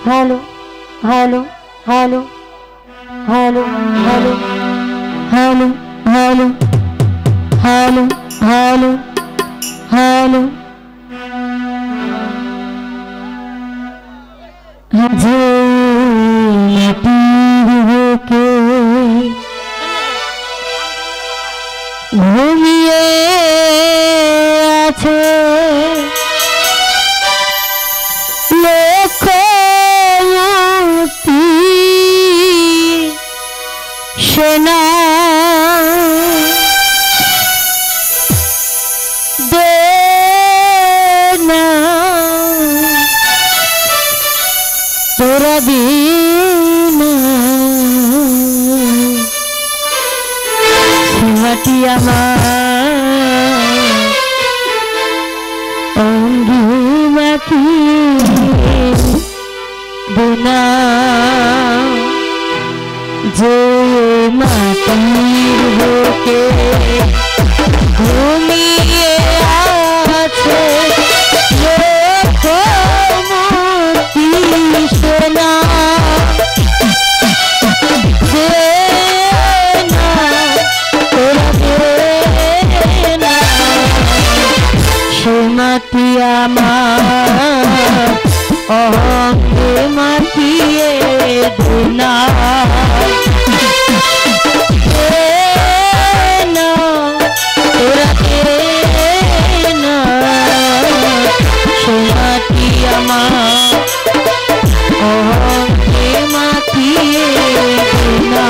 Hello hello hello hello hello hello hello hello hello hello যে মাটিকে ঘুমিয়ে আছে লক্ষ্মী সেনা তোরা বিনা মাটি আমার অঙ্গি মাটি বিনা যে মাটির বুকে ঘুমিয়ে আছে সোনা যে না তোরা সে মাটি আমার অঙ্গে মাটিয়ে দুনা সে মাটি আমার অঙ্গে মাটিয়ে দুনা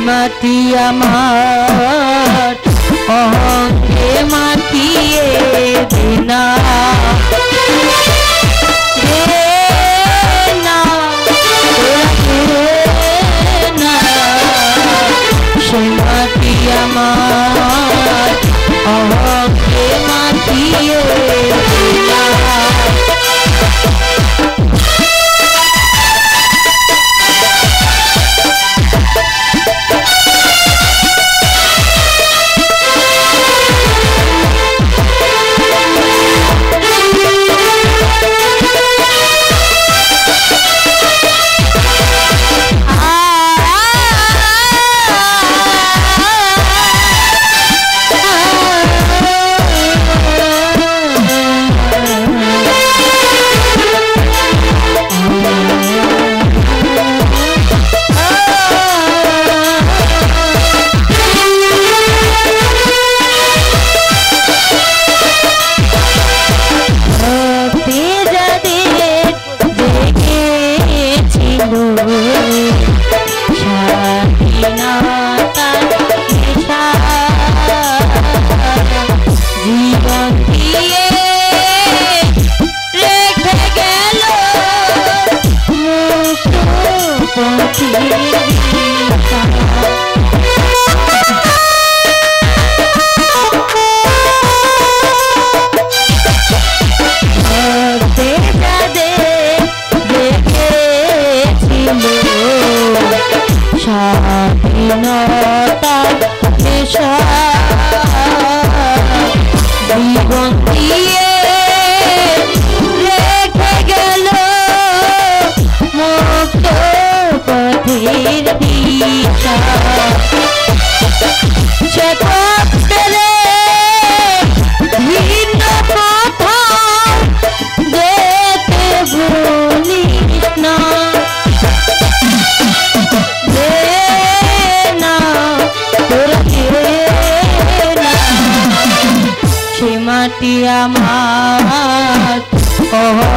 মাটি আমার অঙ্গে মাটিয়ে দিনা সে মাটি আমার অঙ্গে মাটিয়ে দিনা স্বাধীনতা নেশা জীবন দিয়ে রেখে গেল মুক্ত পথের দিশা সে পথ পেলে ভিন্ন কোথাও যেতে ভুলিস না মাটি আমার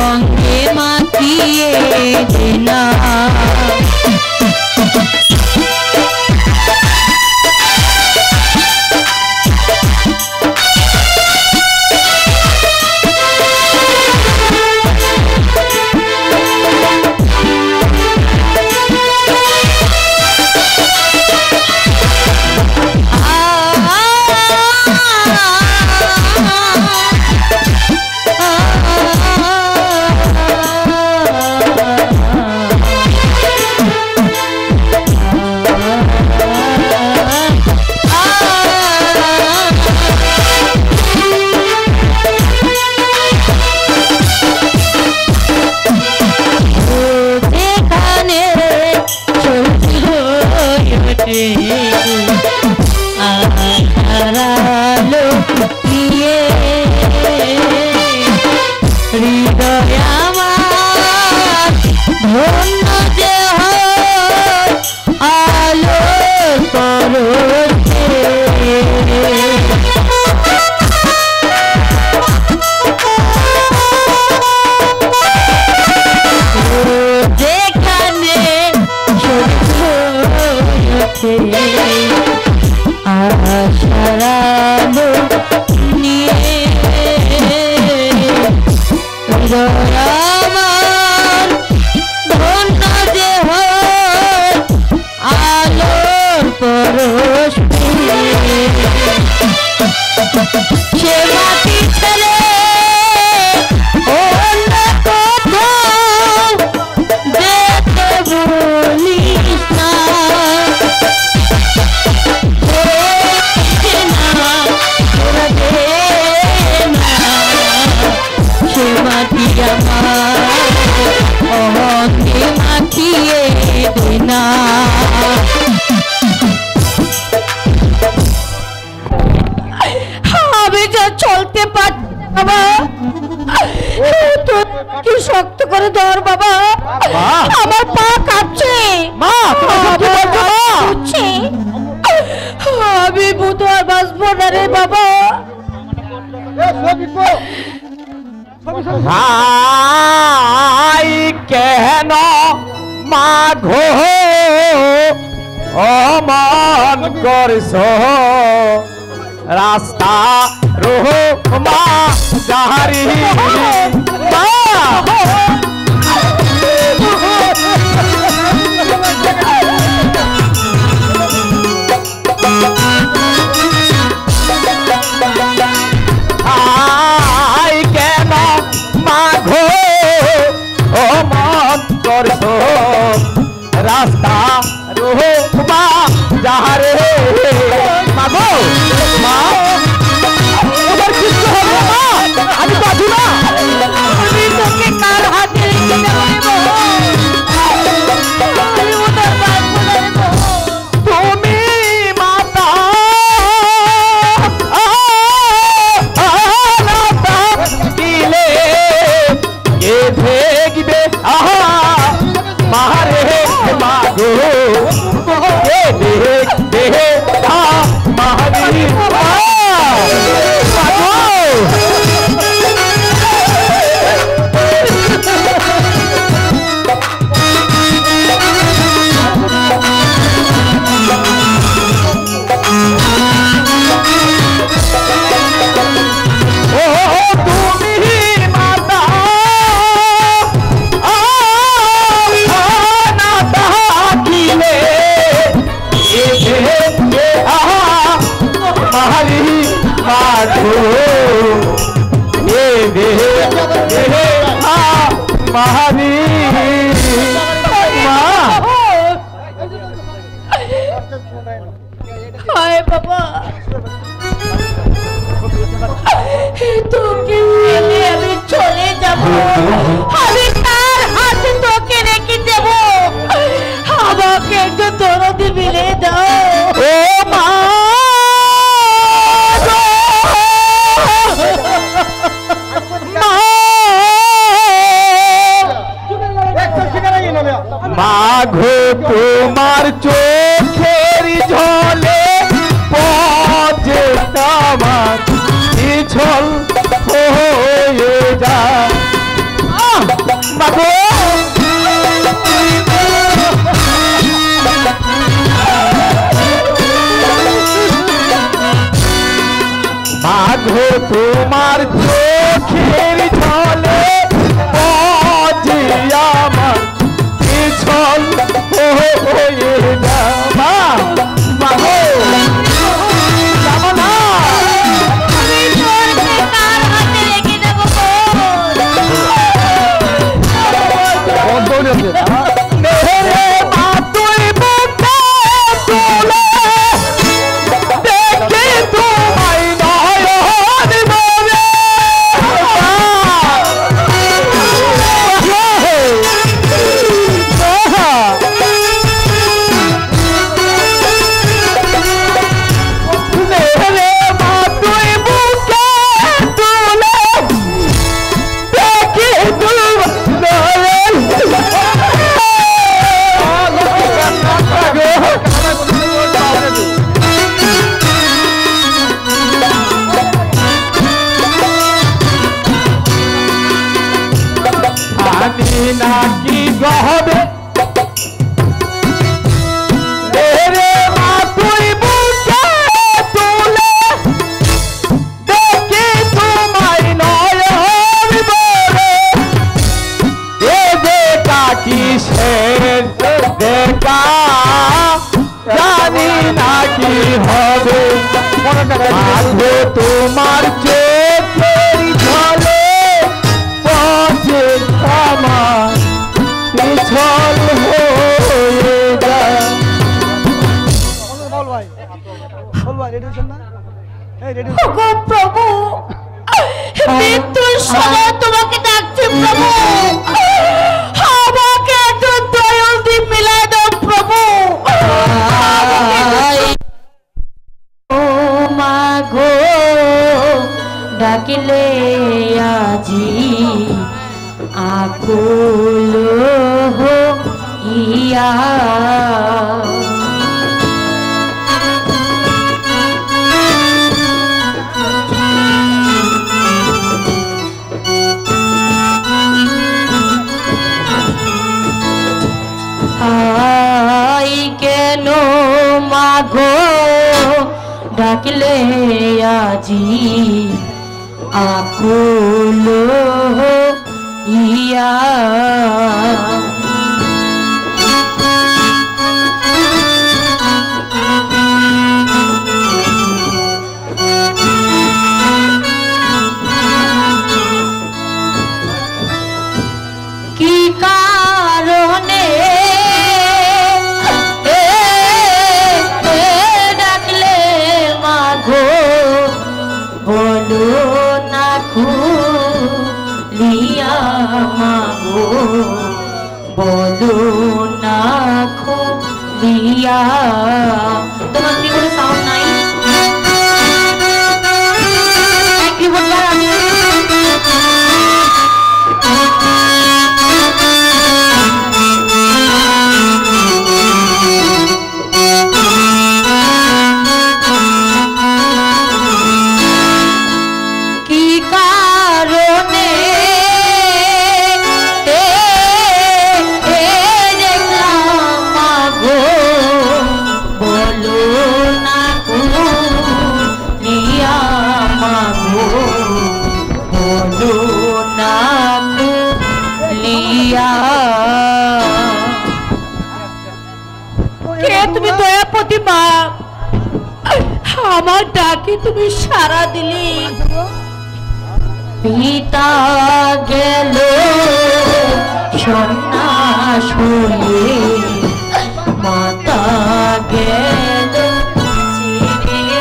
অঙ্গে মাটিয়ে দেনা হৃদয় আমার ধন্য যে আলো করছে যেখানে সূর্য ওঠে আশার আলো নিয়ে আমার ধন্য যে আলোর পরশ সে মাটি ছেলে অন্য কোথাও যেতে বলিস না সে মাটি আমার অঙ্গে মাখিয়ে দেনা আমি যা চলতে পারছি বাবা কি শক্ত করে ধর বাবা আমার পা কাঁপছে আমি বুধবার বাঁচবো না রে বাবা কেন মাঘো অমন করছ রাস্তা রোহ মা যাহারি রাস্তা রোহ মা যাহারে মাগো মা তোমার কিছু হবে না আমি বাঁধু না আমি তোকে কার হাতে বাবা তোকে ফেলে আমি চলে যাব আমি কার হাতে তোকে রেখে দেব আমাকে একটু দরদি মিলে দাও ও মা মাঘো তোমার চোখের ঝলে পথে আমার পিছল হয়ে যা মাঘো মাঘো তোমার চোখের ঝলে পথে আমার পিছল হয়ে যা মাঘো যাবো না আমি তোকে কার হাতে রেখে দেব মেরে মা তুই বুকে তুলে দেখে তোমায় নয়ন ভরে মেরে মা তুই বুকে তুলে দেখে আমি নাকি গহবে মেরে মা তুই বুকে তুলে দেখে তোমায় নয়ন ভরে এ দেখা কিসের দেখা জানি না কি হবে মাঘো তোমার চোখের ঝলে পথে আমার পিছল হয়ে যায় ওগো প্রভু মৃত্যুর সময় তোমাকে ডাকছি প্রভু আমাকে একটু দয়ালদি মিলাই দাও প্রভু ও মাগো ডাকিলে আজি আকুল ইয়া কেন মাগো ডাকলে আজি আকুল ইয়া কি কারণে ডাকলে মাগো বলো না খুলিয়া মাগো বলো না খুলিয়া তোমার কি কোনো সাউন্ড নাই কিবোর্ড বাজানো তুমি দয়াপতি মা আমার ডাকে তুমি সাড়া দিলি পিতা গেল সন্ন্যাস হয়ে মাতা গেল ছেড়ে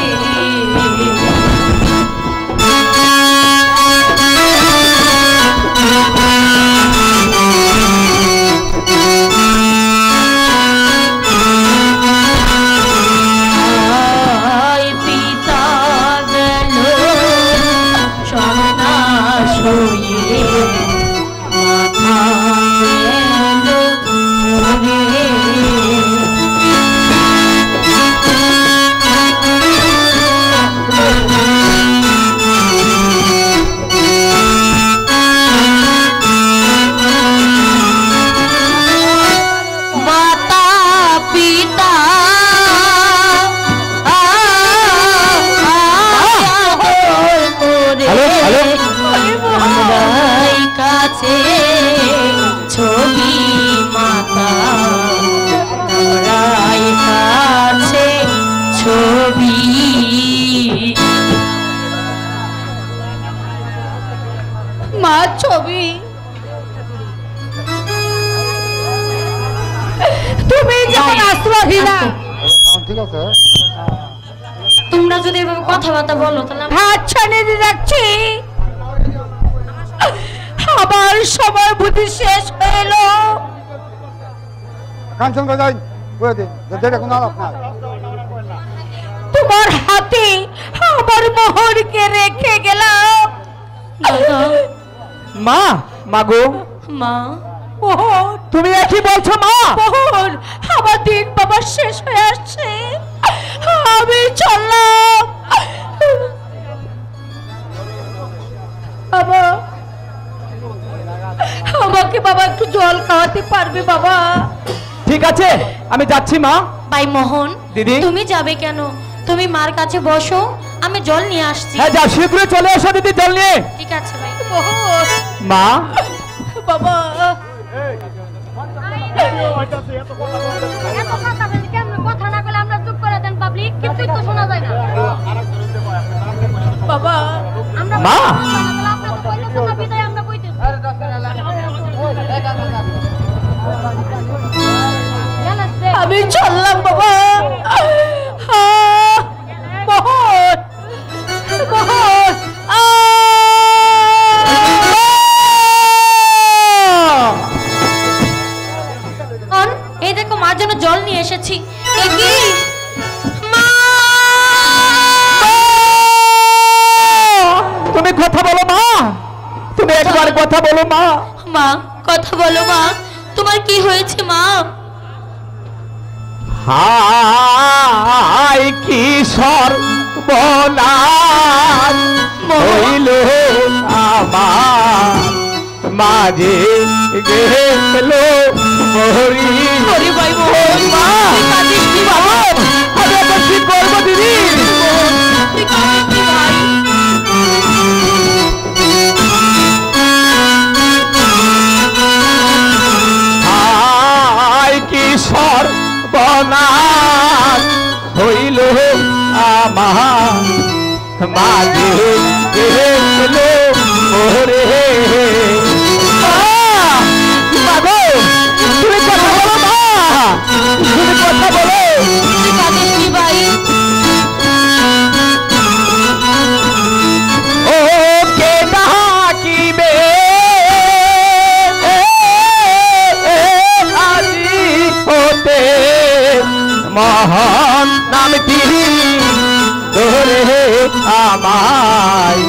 মহিলা ঠিক আছে তোমরা যদি এভাবে কথাবার্তা বলো তাহলে হাত ছাড়িয়ে যাচ্ছি আমার সময় বুদ্ধি শেষ হয়ে এলো কাঞ্চন যাই বলে দিন যেটা কোনো আলাপ না তোমার হাতে আমার মোহরকে রেখে গেলাম দাদা মা মাগো মা মোহর তুমি কি বলছো মা? মোহর আমার দিন বাবা শেষ হয়ে আসছে আমি চললাম বাবা আমাকে বাবা একটু জল খাওয়াতে পারবে বাবা ঠিক আছে আমি যাচ্ছি মা। ভাই মোহন দিদি। তুমি যাবে কেন? তুমি মার কাছে বসো, আমি জল নিয়ে আসছি। হ্যাঁ যাও শীঘ্রই চলে এসো দিদি জল নিয়ে। ঠিক আছে ভাই। মোহর মা বাবা কথা না বলে আমরা চুপ করে দেন পাবলিক, কিছুই তো শোনা যায় না। বাবা আমরা মা। আপনারা তো কইতেছেন না বিদায় আমরা কইতেছি। আমি চললাম বাবা মোহর মোহর এই দেখো মার জন্য জল নিয়ে এসেছি। এ কি? মা! তুমি কথা বলো মা, তুমি একবার কথা বলো মা। মা কথা বলো মা, তোমার কি হয়েছে মা? হাই কিশোর বনাস হইল আমার মাঝে গেল মরি। হরি ভাই মোহন, মা তুই কাঁদিস কি বাবা? আমি এখন কি করবো দিদি? তুই কাঁদিস কি ভাই? হাই কিশোর বনাস হইল আমার মাঝে গেল মরে। মাগো তুমি কথা বলো মা, তুমি কথা বলো। তুই কাঁদিস কি ভাই? ও কে ডাকিবে আজি হতে মহান নামটি ধরে আমায়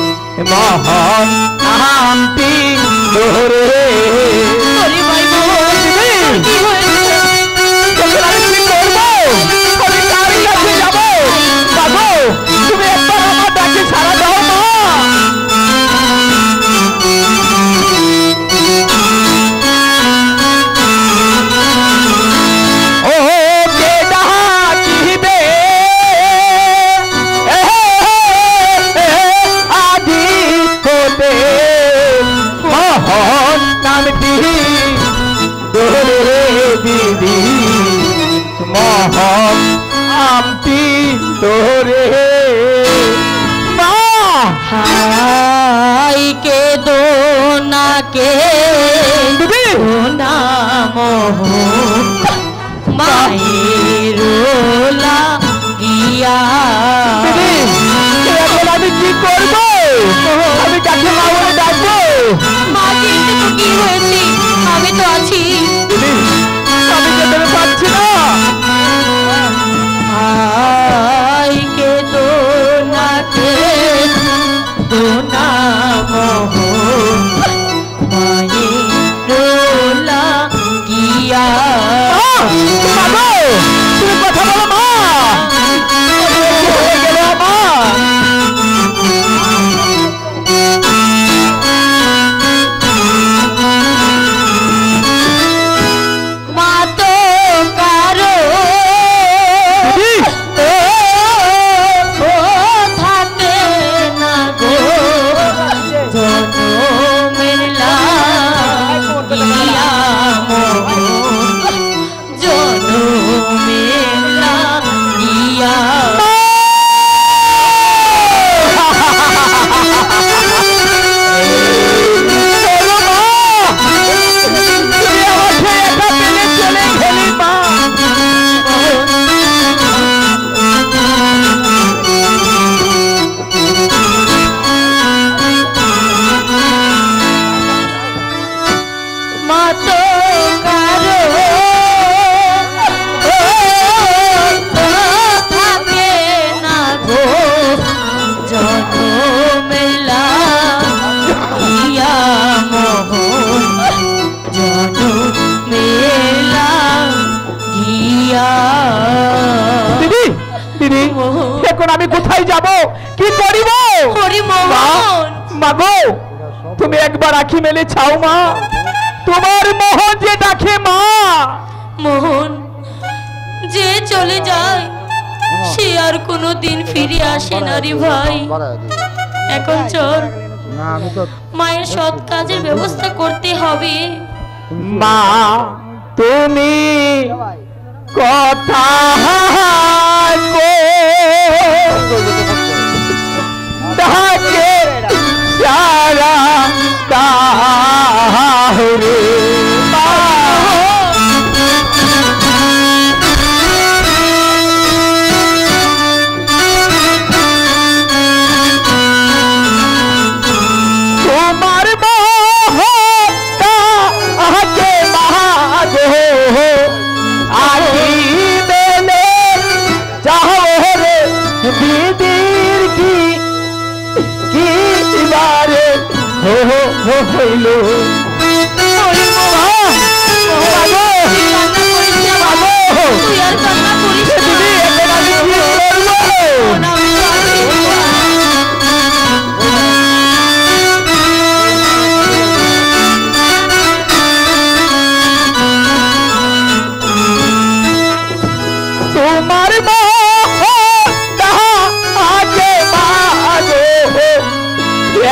মহান নামটি ধরে। হরি ভাই মোহন, কি হয়েছে? তখন আমি কি করবো? আমি কার কাছে যাবো? বাবু তুমি একবার আমার ডাকে সাড়া দাও মা। ও কে ডাকিবে আদি হতে মহৎ নামটি ধরে দিদি মহৎ নামটি ধরে। মা হাই কে দো না কে দিদি না মোহন মায়েরোলা গিয়া। দিদি এখন আমি কি করবো? আমি কাকে মা বলে ডাকবো? মা কিন্তু তো কি হয়েছে? আমি তো আছি। দিদি আমি যেতে পারছি না। হাই কে দো না কে দো না মোহন মায়েরোলা গিয়া। কি করিব? হরি মোহন মাগো তুমি একবার আঁখি মেলে চাও মা, তোমার মোহন যে ডাকে মা। মোহন যে চলে যায় সে আর কোনো দিন ফিরে আসে না রে ভাই। এখন চল না আমি তো মায়ের সৎ কাজের ব্যবস্থা করতে হবে। মা তুমি কথা ডাকে সারা তাহরে মা। তোমার মোহটা আগে মাগো আখি মেলে চাও রে দিদির কি বারে হইল। তুই আর কান্না করিস না। তোমার মোহটা আগে মাগো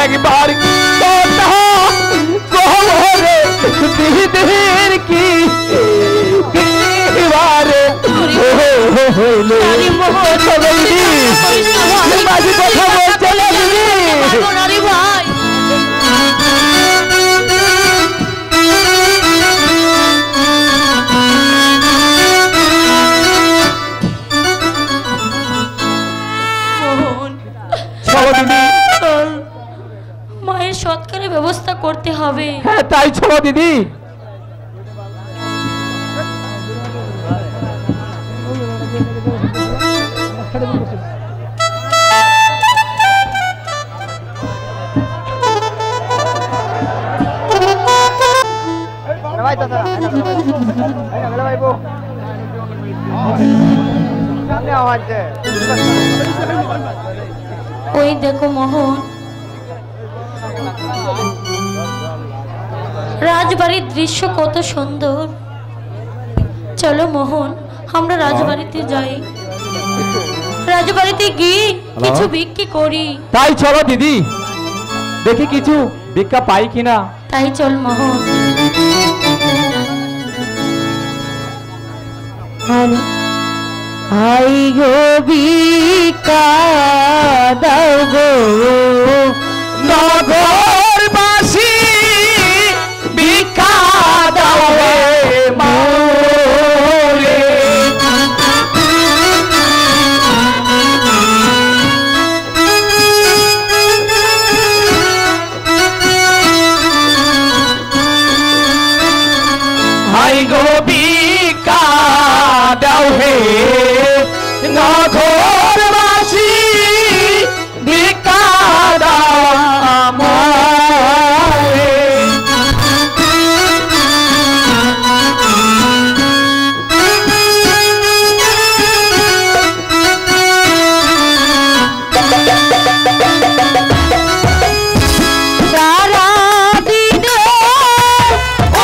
একবার কথা কহরে দিদির কি বারে হইল। মাঝে কথা বলছে না দিদি। ভাই মোহন চলো দিদি। চল মায়ের সৎকারের ব্যবস্থা করতে হবে। হ্যাঁ তাই চলো দিদি। ভাই দাদা ভাই বউ সামনে আওয়াজ দে। ওই দেখো মোহন রাজবাড়ির দৃশ্য কত সুন্দর। চলো মোহন আমরা রাজবাড়িতে যাই, রাজবাড়িতে গিয়ে কিছু বিক্রি করি। তাই চলো দিদি, দেখি কিছু ভিক্ষা পাই কিনা। তাই চল মোহন। আই গো ভিক্ষা দাও গো নগরবাসী ভিক্ষা দাও রে মোরে। হাই গো ভিক্ষা দাও হে নগরবাসী ভিক্ষা দাও আমারে। সারা দিনে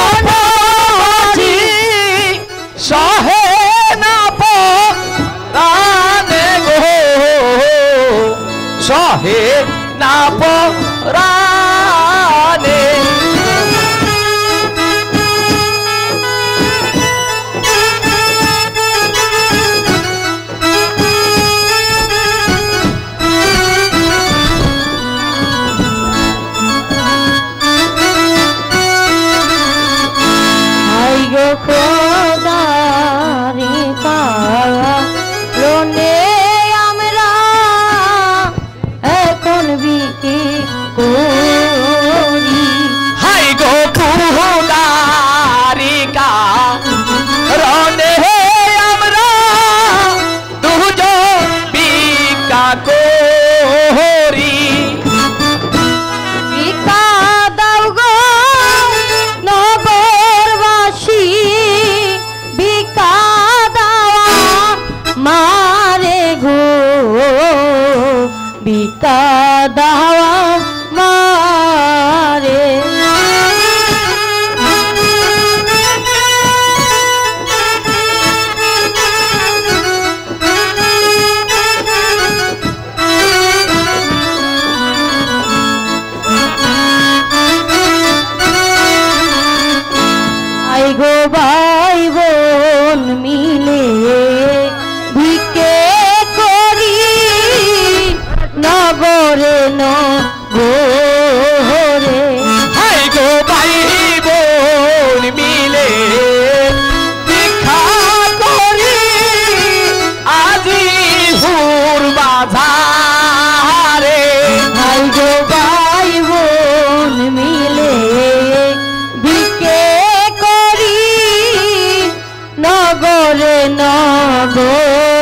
অনাজি সহে না পরানে গো, সহে না পরানে। আই গো খোদা রে কারণে আমরা এখন বিকি নগরে নগরে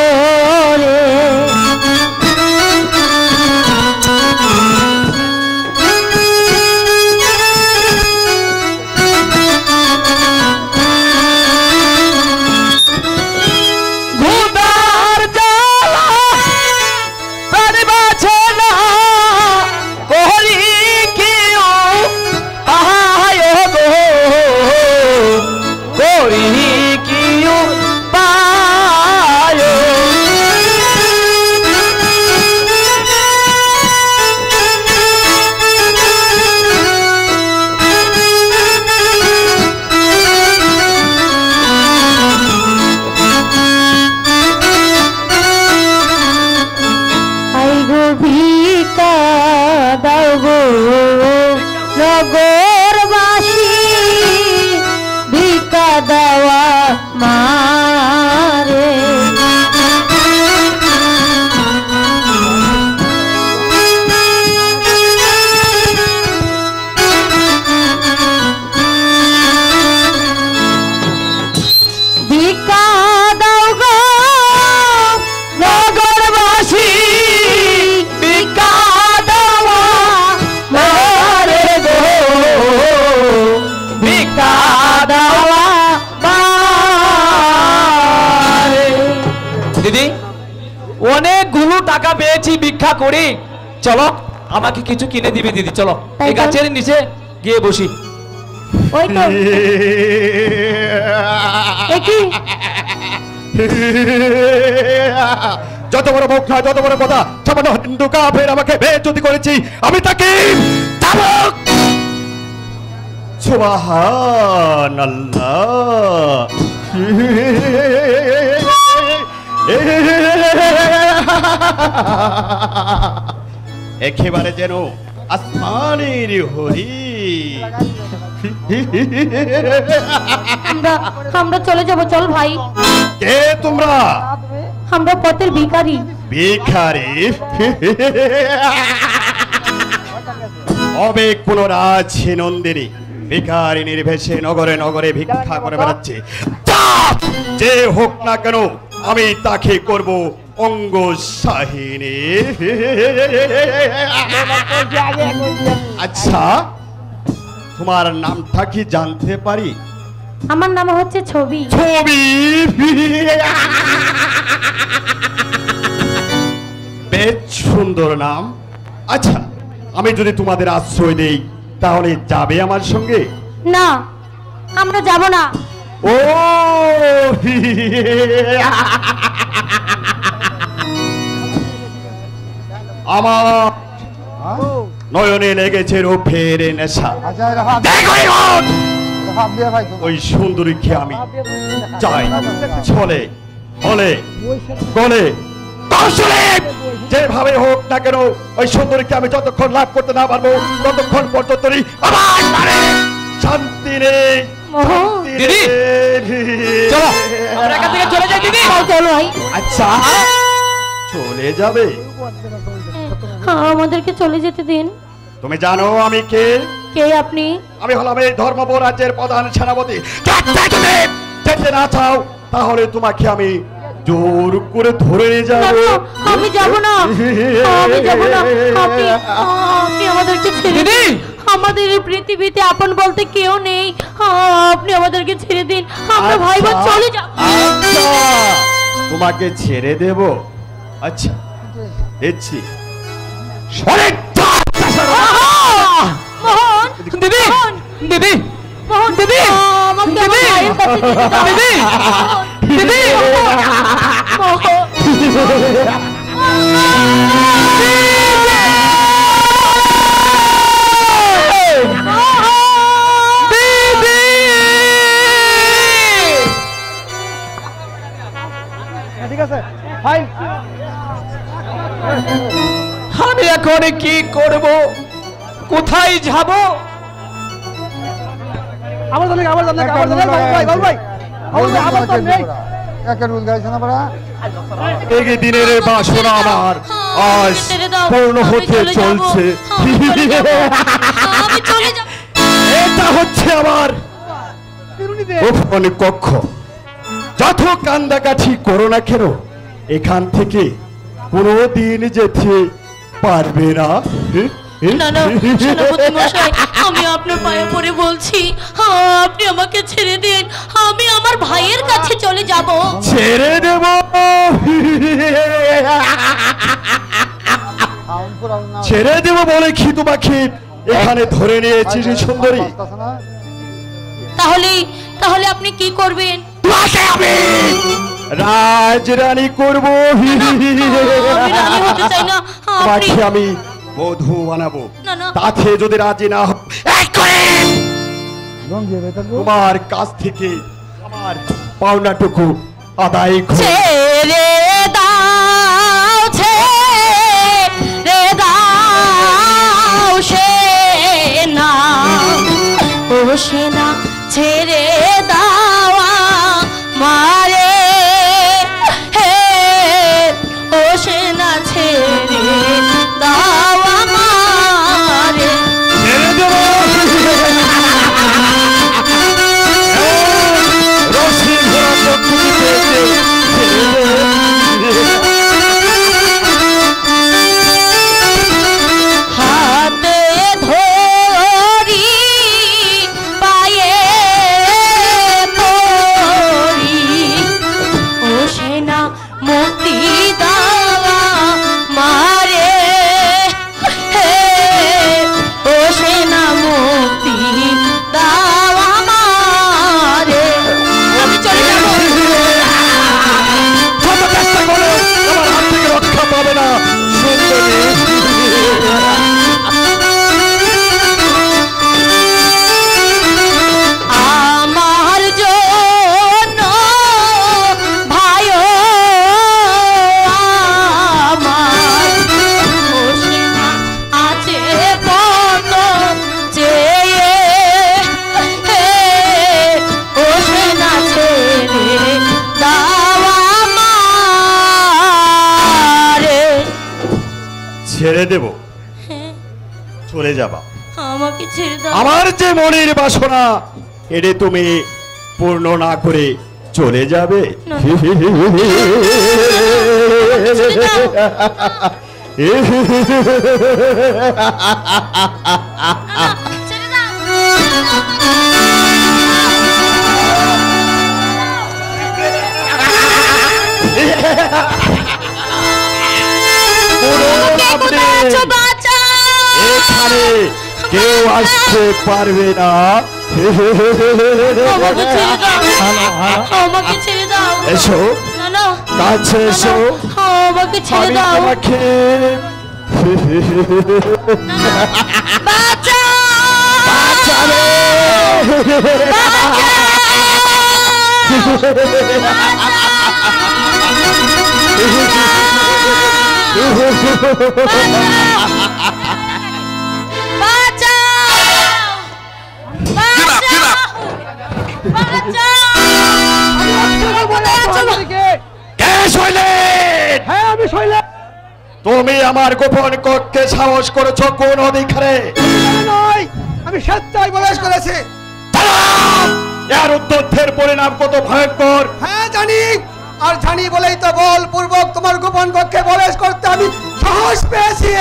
নগরবাসী ভিক্ষা দেওয়া মারে ভিক্ষা দাও গো নগরবাসী ভিক্ষা দেওয়া মারে গো ভিক্ষা দেওয়া মারে। দিদি অনেকগুলো টাকা পেয়েছি ভিক্ষা করি, চলো আমাকে কিছু কিনে দিবে দিদি, চলো এই গাছের নিচে গিয়ে বসি। ওই তো একই যত বড় মুখ নয় যত বড় কথা, সামান্য হিন্দু কাফের আমাকে বেইজ্জতি করেছি, আমি তাকে সুবহানাল্লাহ। একেবারে যেন আসমানের হরি। আমরা চলে যাব, চল ভাই। কে তোমরা? আমরা পথের ভিখারি। ভিখারি? অবেক পুনরাজ নন্দিনী ভিখারিনীর ভেসে নগরে নগরে ভিক্ষা করে বেড়াচ্ছে। যে হোক না কেন আমি তাকে করব অঙ্গসাহিনী। আচ্ছা তোমার নামটা কি জানতে পারি? আমার নাম হচ্ছে ছবি। ছবি? বেশ সুন্দর নাম। আচ্ছা আমি যদি তোমাদের আশ্রয় দেই তাহলে যাবে আমার সঙ্গে? না, আমরা যাব না। ও আমার নয়নে লেগেছে রূপের নেশা। আচ্ছা এটা ভাব দেখো এখন ভাব দিয়ে ভাই তো ওই সুন্দরীকে আমি চাই, ছলে হলে গলে কৌশলে যেভাবে হোক না কেন ওই সুন্দরীকে আমি যতক্ষণ লাভ করতে না পারবো ততক্ষণ পর্যন্ত আমার মানে শান্তি নেই। দিদি চলো আমরা এখান থেকে চলে যাই দিদি। চলো ভাই। আচ্ছা চলে যাবে? আমাদেরকে চলে যেতে দিন। তুমি জানো আমি কে? কে আপনি? আমি হলাম এই ধর্মপুর রাজ্যের প্রধান সেনাপতি। যদি যেতে না চাও তাহলে তোমাকে আমি জোর করে ধরে নিয়ে না, যাবো। না, আমি যাব না, আমি যাব না। আপনি আমাদেরকে ছেড়ে দিন। আমাদের এই পৃথিবীতে আপন বলতে কেউ নেই, আপনি আমাদেরকে ছেড়ে দিন। আমরা ভাই বোন চলে যাব। আচ্ছা তোমাকে ছেড়ে দেব। আচ্ছা দেখছি মোহন, দিদি মোহন, দিদি মোহন, দিদি, আমাকে আমার দিদি, ভাইয়ের কাছে যেতে দাও। দিদি, দিদি মোহন, ঠিক আছে ফাইন। আমি এখন কি করব, কোথায় যাব? আমার জানে ভাই ভাই আমার তো নেই একটা রুল গাইছে না বড়া। এই দিনের বাসনা আমার আজ ছেড়ে দাও, পূর্ণ আমি হতে চলে যাবো, চলছে। আমি চলে যাবো, আমি চলে যাব। এটা হচ্ছে আমার গোপন কক্ষ। যত কান্দাকাঠি করো না কেন এখান থেকে কোনো দিন যেতে পারবে না। না না সেনাপতি মশাই, আমি আপনার পায়ে পড়ে বলছি, আপনি আমাকে ছেড়ে দিন, আমি আমার ভাইয়ের কাছে চলে যাব। ছেড়ে দেব? ছেড়ে দেব বলে কি তোমাকে এখানে ধরে নিয়েছি সুন্দরী? তাহলে আপনি কি করবেন? তোমাকে আমি রাজরানী করবো। আমি রানী হতে চাই না, আপনি তোমাকে আমি বধূ বানাবো। না না তাতে যদি রাজি না হও তোমার কাছ থেকে আমার পাওনাটুকু আদায় করে ছেড়ে দাও, ছেড়ে দাও সেনা, ও সেনা ছেড়ে দাও আমারে, হে ও সেনা ছেড়ে দাও আমারে। ছেড়ে দেব। রশি ধরা চক্ষু পেয়েছে, ছেড়ে দেব। হাতে ধরি পায়ে পড়ি, ও সেনা মুক্তি দাওয়া মারে, হে ও সেনা মুক্তি দাওয়া মারে। আমি চলে যাব। যত চেষ্টা করো আমার হাত থেকে রক্ষা পাবে না সুন্দরী। আমার জন্য ভাই আমার ও সেনা আছে কত চেয়ে, হে ও সেনা ছেড়ে দাও আমারে। ছেড়ে দেব? হ্যাঁ, চলে যাবা? আমাকে ছেড়ে দাও। আমার যে মনের বাসনা এটা তুমি পূর্ণ না করে চলে যাবে? না। ছেড়ে দাও। কোথায় আছো বাচ্চা? এখানে কেউ আসতে পারবে না। আমাকে ছেড়ে দাও, আমাকে ছেড়ে দাও। এসো না না কাছে এসো, আমাকে ছেড়ে আমি দাও। তোমাকে বাচ্চা বাঁচাবে। কে শৈলেন? হ্যাঁ আমি শৈলেন। তুমি আমার গোপন কক্ষে সাহস করেছো কোন অধিকারে? নয়, আমি স্বেচ্ছায় প্রবেশ করেছি। এর উদ্যোগের পরিণাম কত ভয়ঙ্কর। হ্যাঁ জানি, আর জানি বলেই তো বলপূর্বক তোমার গোপন কক্ষে প্রবেশ করতে আমি সাহস পেয়েছি।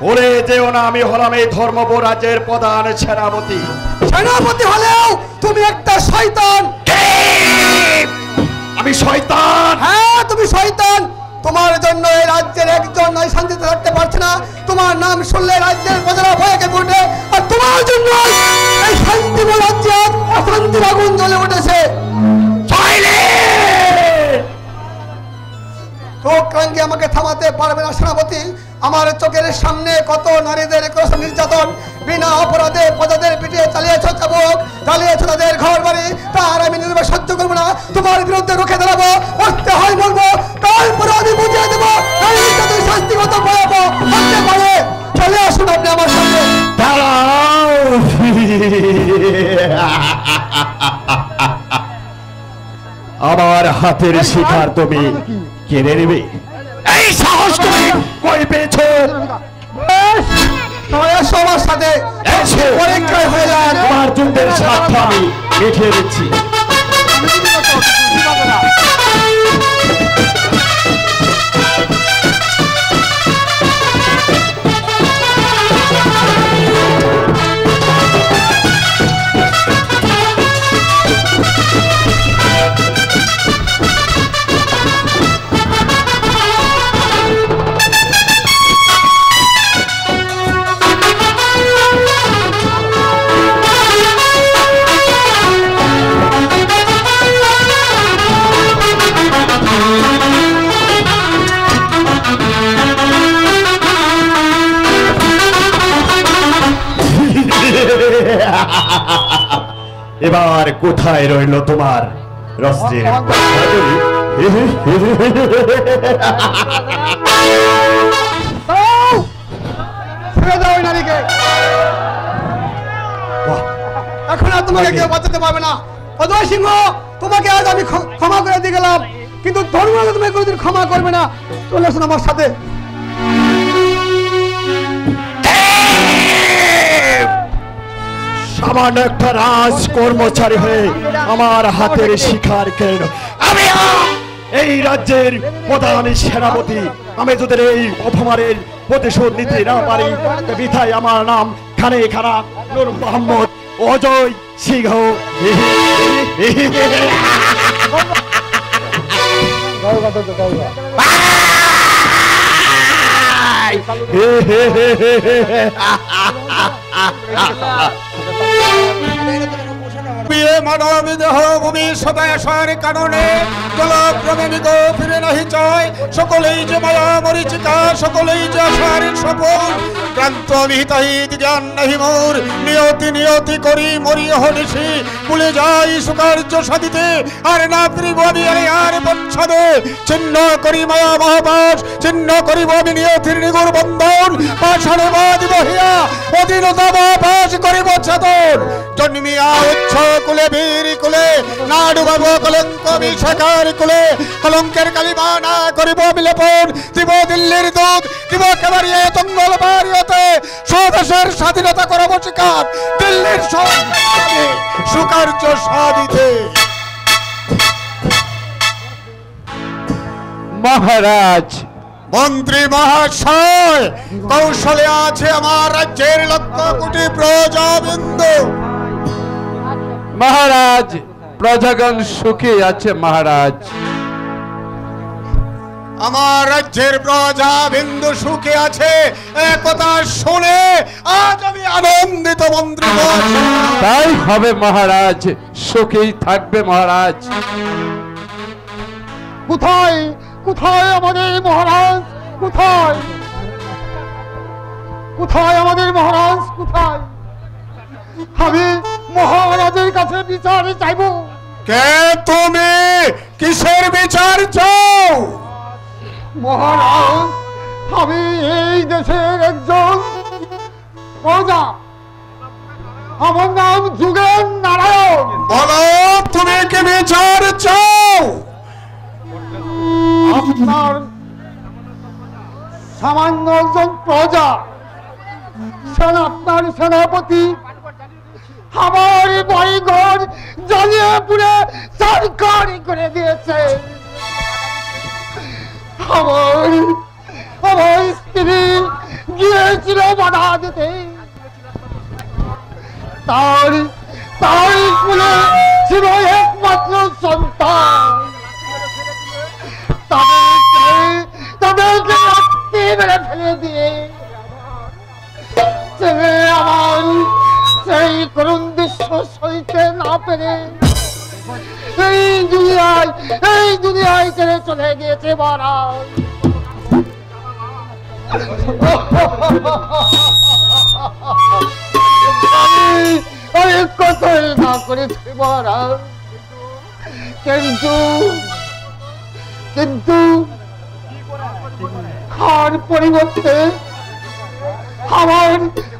ওরে যেও না, আমি হলাম এই ধর্মব রাজ্যের প্রধান সেনাপতি। সেনাপতি হলেও তুমি একটা শয়তান। আমি শয়তান? হ্যাঁ তুমি শয়তান। তোমার জন্য এই রাজ্যের একজন নয় শান্তিতে থাকতে পারছে না। তোমার নাম শুনলে রাজ্যের প্রজারা ভয়ে কেঁপে ওঠে, আর তোমার জন্য এই শান্তিময় রাজ্যে অশান্তির আগুন জ্বলে উঠেছে। চোখরাঙ্গি আমাকে থামাতে পারবে না সেনাপতি। আমার চোখের সামনে কত নারীদের ক্রস নির্যাতন, বিনা অপরাধে প্রজাদের পিটিয়ে চালিয়েছ চাবুক, চালিয়েছ তাদের ঘর বাড়ি, তার আমি নির্বাক সহ্য করবো না। তোমার বিরুদ্ধে রুখে দাঁড়াবো, করতে হয় বলবো, তারপরে আমি বুঝিয়ে দেবো শাস্তিগত ভয়াবহ হতে পারে। চলে আসুন আপনি আমার সামনে। দাঁড়াও। আমার হাতের শিকার তুমি কেড়ে নেবে? এই সাহস তুমি কই পেয়েছো? সবার সাথে এসো, পরীক্ষায় হয়ে যায়। তোমার যুদ্ধের স্বার্থ আমি মিটিয়ে দিচ্ছি। এবার কোথায় রইল তোমার রস্ত্রের ছেড়ে দাও ওই নারীকে। এখন আর তোমাকে কেউ বাঁচাতে পারবে না। অজয় সিংহ, তোমাকে আজ আমি ক্ষমা করে দিয়ে গেলাম, কিন্তু ধর্মরাজ তুমি কোনোদিন ক্ষমা করবে না। চলে আসুন আমার সাথে। সামান্য একটা রাজ কর্মচারী হয়ে আমার হাতের শিকার কেন আমি এই রাজ্যের প্রধান সেনাপতি। আমি তোদের এই অপমানের প্রতিশোধ নিতে না পারি, বিধায় আমার নাম খানে খানা নূর মোহাম্মদ অজয় সিংহ। মানব দেহ ভূমি সদাশয়ের কারণে জলক্রমে নিগো ফিরে নাহি চায়। সকলেই যে মায়া মরিচিকা, সকলেই যে আশার সফল। ক্রান্ত বিহিতাহিত জ্ঞান নাহি মোর, নিয়তি নিয়তি করি মরি হনিশি। ভুলে যাই সুকার্য সাধিতে, আর না ফিরিব আমি আর বচ্ছদে। ছিন্ন করি মায়া মহাপাশ, ছিন্ন করিব আমি নিয়তির নিগুর বন্ধন। পাষাণে বাদ বহিয়া অধীনতা মহাপাশ করিব ছেদন। জন্মিয়া উচ্চ কুলে বীর কুলে, না ডুবাব কলঙ্ক বিশাখার কুলে। কলঙ্কের কালিমা না করিব বিলেপন, দিব দিল্লির দুধ, দিব কেবারিয়ে তঙ্গল বাড়িয়েতে। স্বদেশের স্বাধীনতা করব শিকার, দিল্লির সুকার্য সাধিতে। মহারাজ, মন্ত্রী মহাশয়, কৌশলে আছে আমার রাজ্যের লক্ষ কোটি প্রজাবৃন্দ। মহারাজ, প্রজাগণ সুখী আছে মহারাজ। আমার রাজ্যের প্রজা বিন্দু সুখে আছে, একথা শুনে আজ আমি আনন্দিত মন্ত্রী। তাই হবে মহারাজ, সুখেই থাকবে মহারাজ। কোথায় কোথায় আমাদের মহারাজ? কোথায় কোথায় আমাদের মহারাজ? কোথায়? আমি মহারাজের কাছে বিচার চাইব। কে তুমি? কিসের বিচার চাও? মহারাজ, আমি এই দেশের একজন প্রজা, আমার নাম যুগেন নারায়ণ। বলো, তুমি কি বিচার চাও? আপনার সামান্য একজন প্রজা, আপনার সেনাপতি আমার বাড়িঘর জ্বালিয়ে পুড়ে সরকার করে দিয়েছে। আমার স্ত্রী গিয়েছিল বাধা দিতে, তার স্কুলে ছিল একমাত্র সন্তান। তাদেরকে রাত্রি মেরে ফেলে দিয়ে ছেলে আমার সেই করুণ দৃশ্য সইতে না পেরে এই দুনিয়ায় ছেড়ে চলে গিয়েছে মহারাজ। আমি কথাই না করেছি মহারাজ, কিন্তু খার পরিবর্তে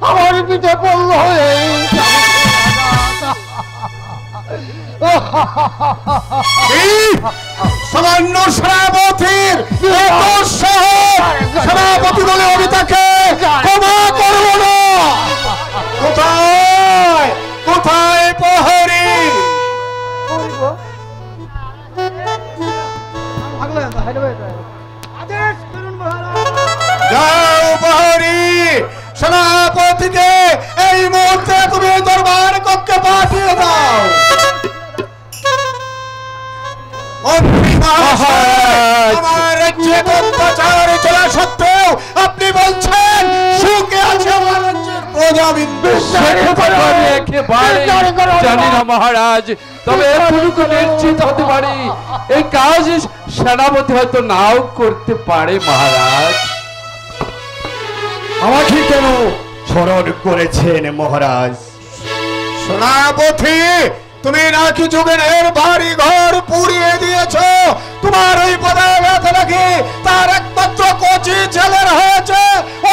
আমার পিঠে পড়ল হয়ে সামান্য সেনাপতির সেনাপতি বলে আমি তাকে ক্ষমা করব না। কোথায় কোথায় প্রহরী? যাও প্রহরী, সেনাপতিকে এই মুহূর্তে তুমি দরবার কক্ষে পাঠিয়ে দাও। আমার রাজ্যে অত্যাচার চলা সত্ত্বেও আপনি বলছেন সুখে আছে আমার রাজ্যের প্রজাবিন্দু। জানি না মহারাজ, তবে এতটুকু নিশ্চিত হতে পারি এই কাজ সেনাপতি হয়তো নাও করতে পারে মহারাজ। আমাকে কেন স্মরণ করেছেন মহারাজ? সেনাপতি, তুমি নাকি যুগের বাড়ি ঘর পুড়িয়ে দিয়েছো। তোমার ওই পদে ব্যথা নাকি তার একমাত্র কচি ছেলের হয়েছে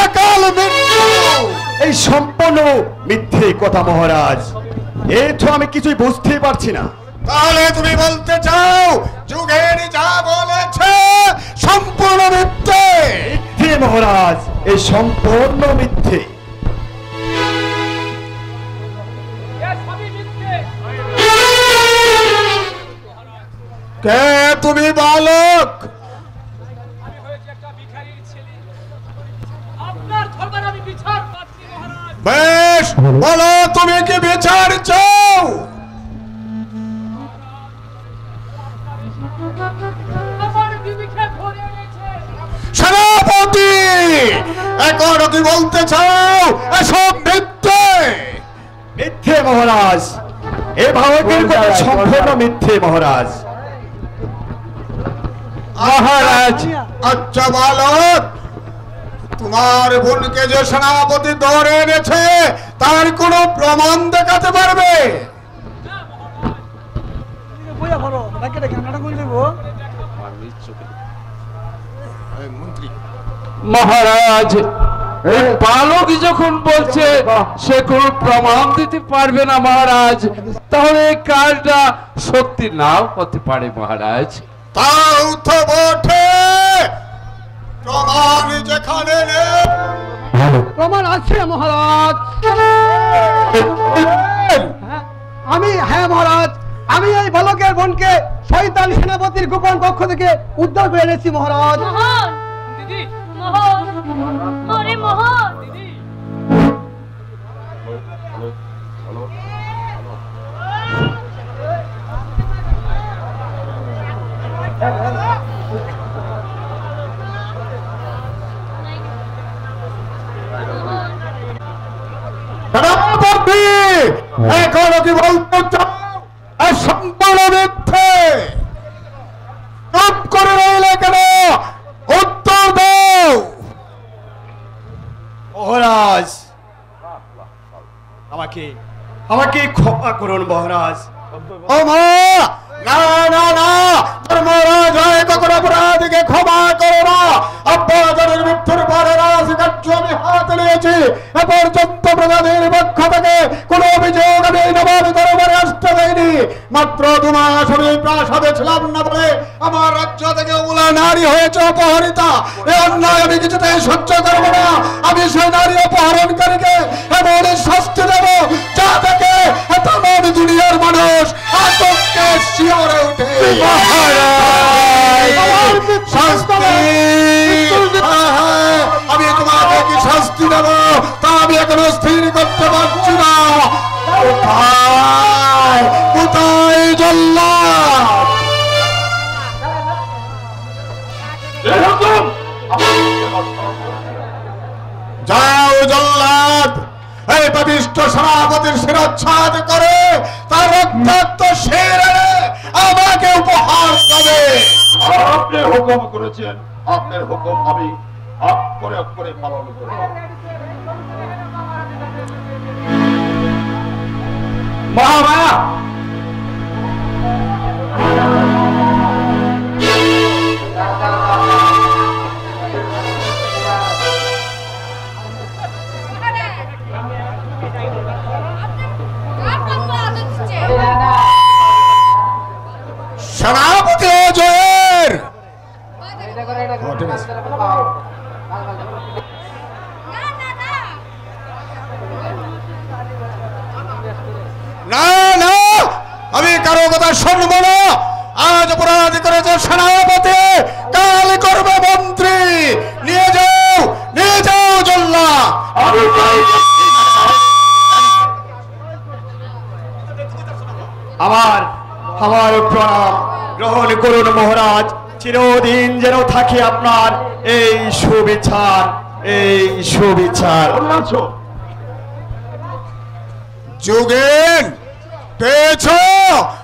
অকাল মৃত্যু। এই সম্পূর্ণ মিথ্যে কথা মহারাজ, এই তো আমি কিছুই বুঝতেই পারছি না। তাহলে তুমি বলতে চাও যুগের যা বলেছে সম্পূর্ণ মিথ্যে? মিথ্যে মহারাজ, এই সম্পূর্ণ মিথ্যে। কে তুমি বালক? বেশ, বলো তুমি কি বিচার চাও? সেনাপতি, এখনো কি বলতে চাও এসব মিথ্যে? মিথ্যে মহারাজ, এ ভাবকের কথা সম্পূর্ণ মিথ্যে মহারাজ। মহারাজ, আচ্ছা বালক, তোমার বোনকে যে সেনাপতি ধরে এনেছে তার কোনো প্রমাণ দেখাতে পারবে? মহারাজ, এই বালক যখন বলছে সে কোনো প্রমাণ দিতে পারবে না মহারাজ, তাহলে এই কাজটা সত্যি নাও হতে পারে মহারাজ। তাও তো বটে, প্রমাণ যেখানে নেই। প্রমাণ আছে মহারাজ। হ্যাঁ মহারাজ, আমি এই বালকের বোনকে শয়তান সেনাপতির গোপন কক্ষ থেকে উদ্ধার করে এনেছি মহারাজ। মোহন দিদি, মোহন, ওরে মোহন দিদি। সেনাপতি, এখনো কি বলতে চাও সম্পূর্ণ মিথ্যে? চুপ করে রইলে কেন? উত্তর দাও। মহারাজ, আমাকে ক্ষমা করুন মহারাজ। ও মা, না না না, ধর্মরাজ হয় কখনো অপরাধীকে ক্ষমা করো না। আব্বাজানের মৃত্যুর পরে রাজকার্য আমি হাতে নিয়েছি। এ পর্যন্ত প্রজাদের পক্ষ থেকে কোনো অভিযোগ আমি নবাব দরবারে আসতে দেয়নি। মাত্র 2 মাস আমি প্রাসাদে ছিলাম না বলে আমার রাজ্য থেকে উলা নারী হয়েছে অপহরিতা। এই অন্যায় আমি কিছুতেই সহ্য করবো না। আমি সেই নারী অপহরণকারীকে এমন শাস্তি দেব যা থেকে তামাম দুনিয়ার মানুষ আতঙ্কে শিহরে ওঠে। আমি তোমাকে কি শাস্তি দেব তা আমি এখনো স্থির করতে পারছি না। কোথায় কোথায় জল্লাদ? যাও জল্লাদ, এই পাপিষ্ঠ সেনাপতির শিরচ্ছেদ করে তার রক্তাক্ত শির এনে আমাকে উপহার দেবে। আপনি হুকুম করেছেন, আপনার হুকুম আমি অক্ষরে অক্ষরে পালন করব। মহামায়া, সেনাপতি অজয়ের না না, আমি কারো কথা শুনবো না। আজ অপরাধী করেছে সেনাপতি, কাল করবে মন্ত্রী। নিয়ে যাও জল্লা। আমার প্রণাম গ্রহণ করুন মহারাজ। চিরদিন যেন থাকে আপনার এই সুবিচার, এই সুবিচার। যুগেন,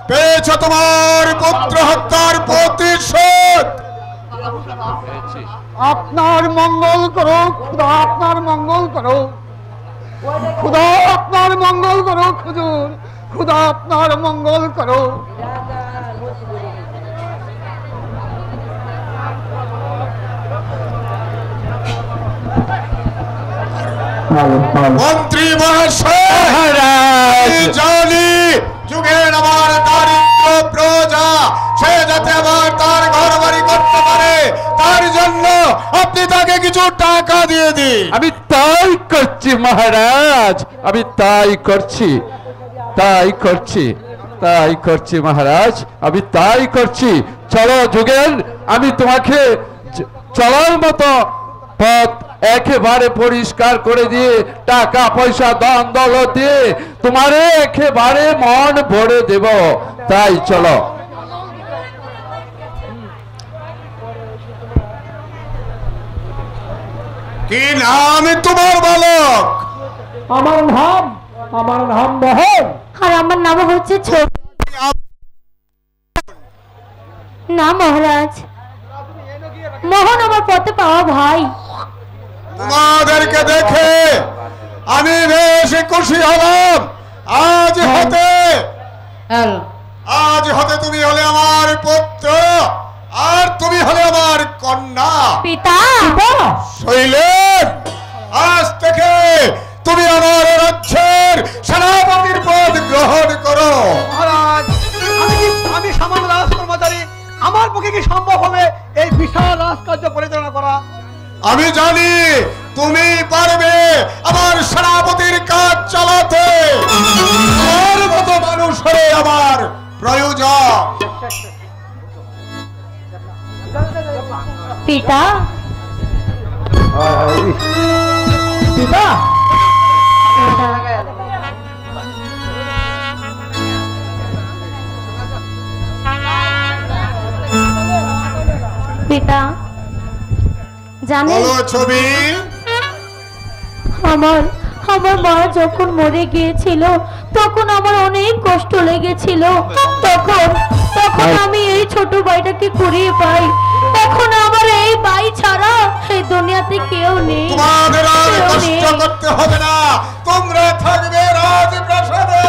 পেয়েছো তোমার পুত্র হত্যার প্রতিশোধ। আপনার মঙ্গল করো খুদা, আপনার মঙ্গল করো খুদা, আপনার মঙ্গল করো হুজুর। খুদা আপনার মঙ্গল করো। মন্ত্রী মহাশয়, জানি যুগের আমার দারিদ্র প্রজা সে যাতে আবার তার ঘর বাড়ি করতে পারে, তার জন্য আপনি তাকে কিছু টাকা দিয়ে দিন। আমি তাই করছি মহারাজ, আমি তাই করছি, তাই করছি, তাই করছি মহারাজ, আমি তাই করছি। চলো যুগের, আমি তোমাকে চলার মতো পথ একেবারে পরিষ্কার করে দিয়ে টাকা পয়সা দান দৌলত দিয়ে তোমারে একেবারে মন ভরে দেব। তাই চলো। কি নাম তোমার বালক? আমার নাম মোহন। আর আমার নাম হচ্ছে ছোট। না মহারাজ, মোহন আমার পথে পাওয়া ভাই। তোমাদেরকে দেখে আমি বেশ খুশি হলাম। আজ হতে তুমি হলে আমার পুত্র, আর তুমি হলে আমার কন্যা। পিতা শৈলেন, আজ থেকে তুমি আমার রাজ্যের সেনাপতির পদ গ্রহণ করো। মহারাজ, আমি সামান্য রাজকর্মচারী, আমার পক্ষে কি সম্ভব হবে এই বিশাল রাজকার্য পরিচালনা করা? আমি জানি তুমি পারবে আমার সেনাপতির কাজ চালাতে। আমার মতো মানুষ হয়ে আমার প্রয়োজন। পিতা পিতা পিতা জানেন, ছবি আমার মা যখন মরে গিয়েছিল তখন আমার অনেক কষ্ট লেগেছিল। তখন আমি এই ছোট ভাইটাকে কুড়িয়ে পাই। এখন আমার এই ভাই ছাড়া এই দুনিয়াতে কেউ নেই। তোমাদের আর কষ্ট করতে হবে না, তোমরা থাকবে রাজপ্রাসাদে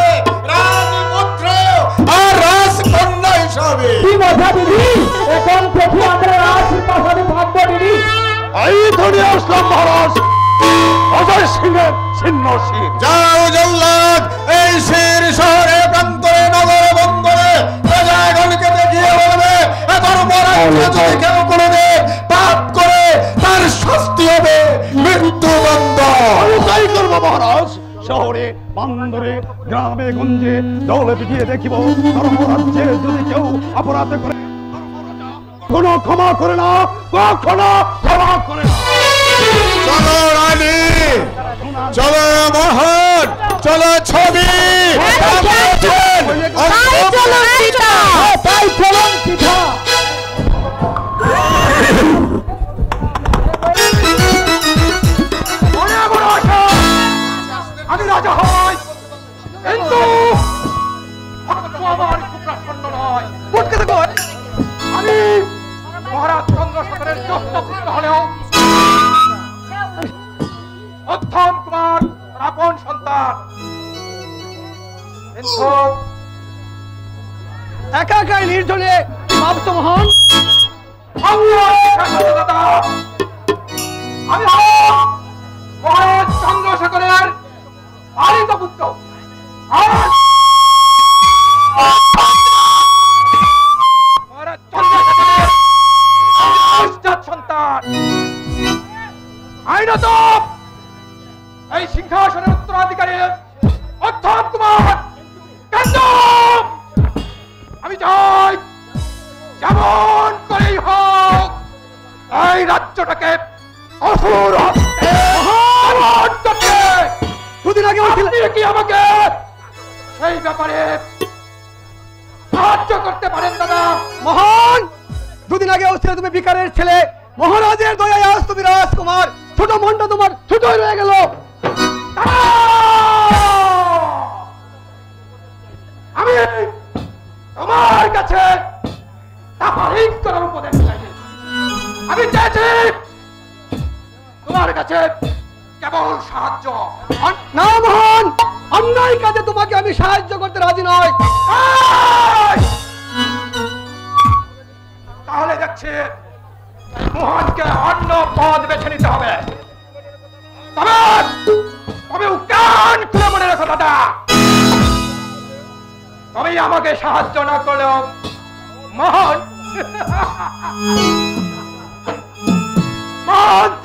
রাজপুত্র আর রাজকন্যা হিসাবে। এখন থেকে আমরা রাজপ্রাসাদে থাকবো দিদি। এই ধরে আসলাম মহারাজ অজয় সিংহের ছিন্ন সিং। যাও জল্লাদ, এই শির শহরে প্রান্তরে নগরে বন্দরে প্রজাগণকে দেখিয়ে বলবে এত মরাজ্য যদি কেউ কোনোদিন পাপ করে তার শাস্তি হবে মৃত্যুদণ্ড। আমি তাই করবো মহারাজ। শহরে বন্দরে গ্রামে গঞ্জে দৌলে পিটিয়ে দেখিব ধর্মরাজ্যে যদি কেউ অপরাধ করে কোনো ক্ষমা করে না, কখনো ক্ষমা করে না। চলো রানী, চলো মোহন, চলো ছবি, আমি রাজা হই, কিন্তু আমার সুপ্রাসন্ন নয়। আমি মহারাজ চন্দ্রশেখরের জ্যেষ্ঠ পুত্র হলেও অধ্যম কুমার আপন সন্তান, কিন্তু একা একাই নির্জনে ভাবছো মোহন? আমি মহারাজ চন্দ্রশেখরের পালিত পুত্র। মহারাজ চন্দ্রশেখরের সন্তান। আইনত এই সিংহাসনের উত্তরাধিকারী অধ্যম কুমার। আমি চাই যেমন করেই হোক এই রাজ্যটাকে অসুর দুদিন আগে কি আমাকে সেই ব্যাপারে সাহায্য করতে পারেন দাদা? মোহন, দুদিন আগে ছিলে তুমি বিকারের ছেলে, মহারাজের দয়ায় আজ তুমি রাজকুমার। ছোট মনটা তোমার ছোটই রয়ে গেল। আমি তোমার কাছে তাফারিক করার উপদেশ চাইছি। আমি চাইছি তোমার কাছে কেবল সাহায্য। না মোহন, অন্যায় কাজে তোমাকে আমি সাহায্য করতে রাজি নই। তাহলে দেখছি মোহনকে অন্য পদ বেছে নিতে হবে। তবে কান খুলে মনে রেখো দাদা, তুমি আমাকে সাহায্য না করলেও মোহন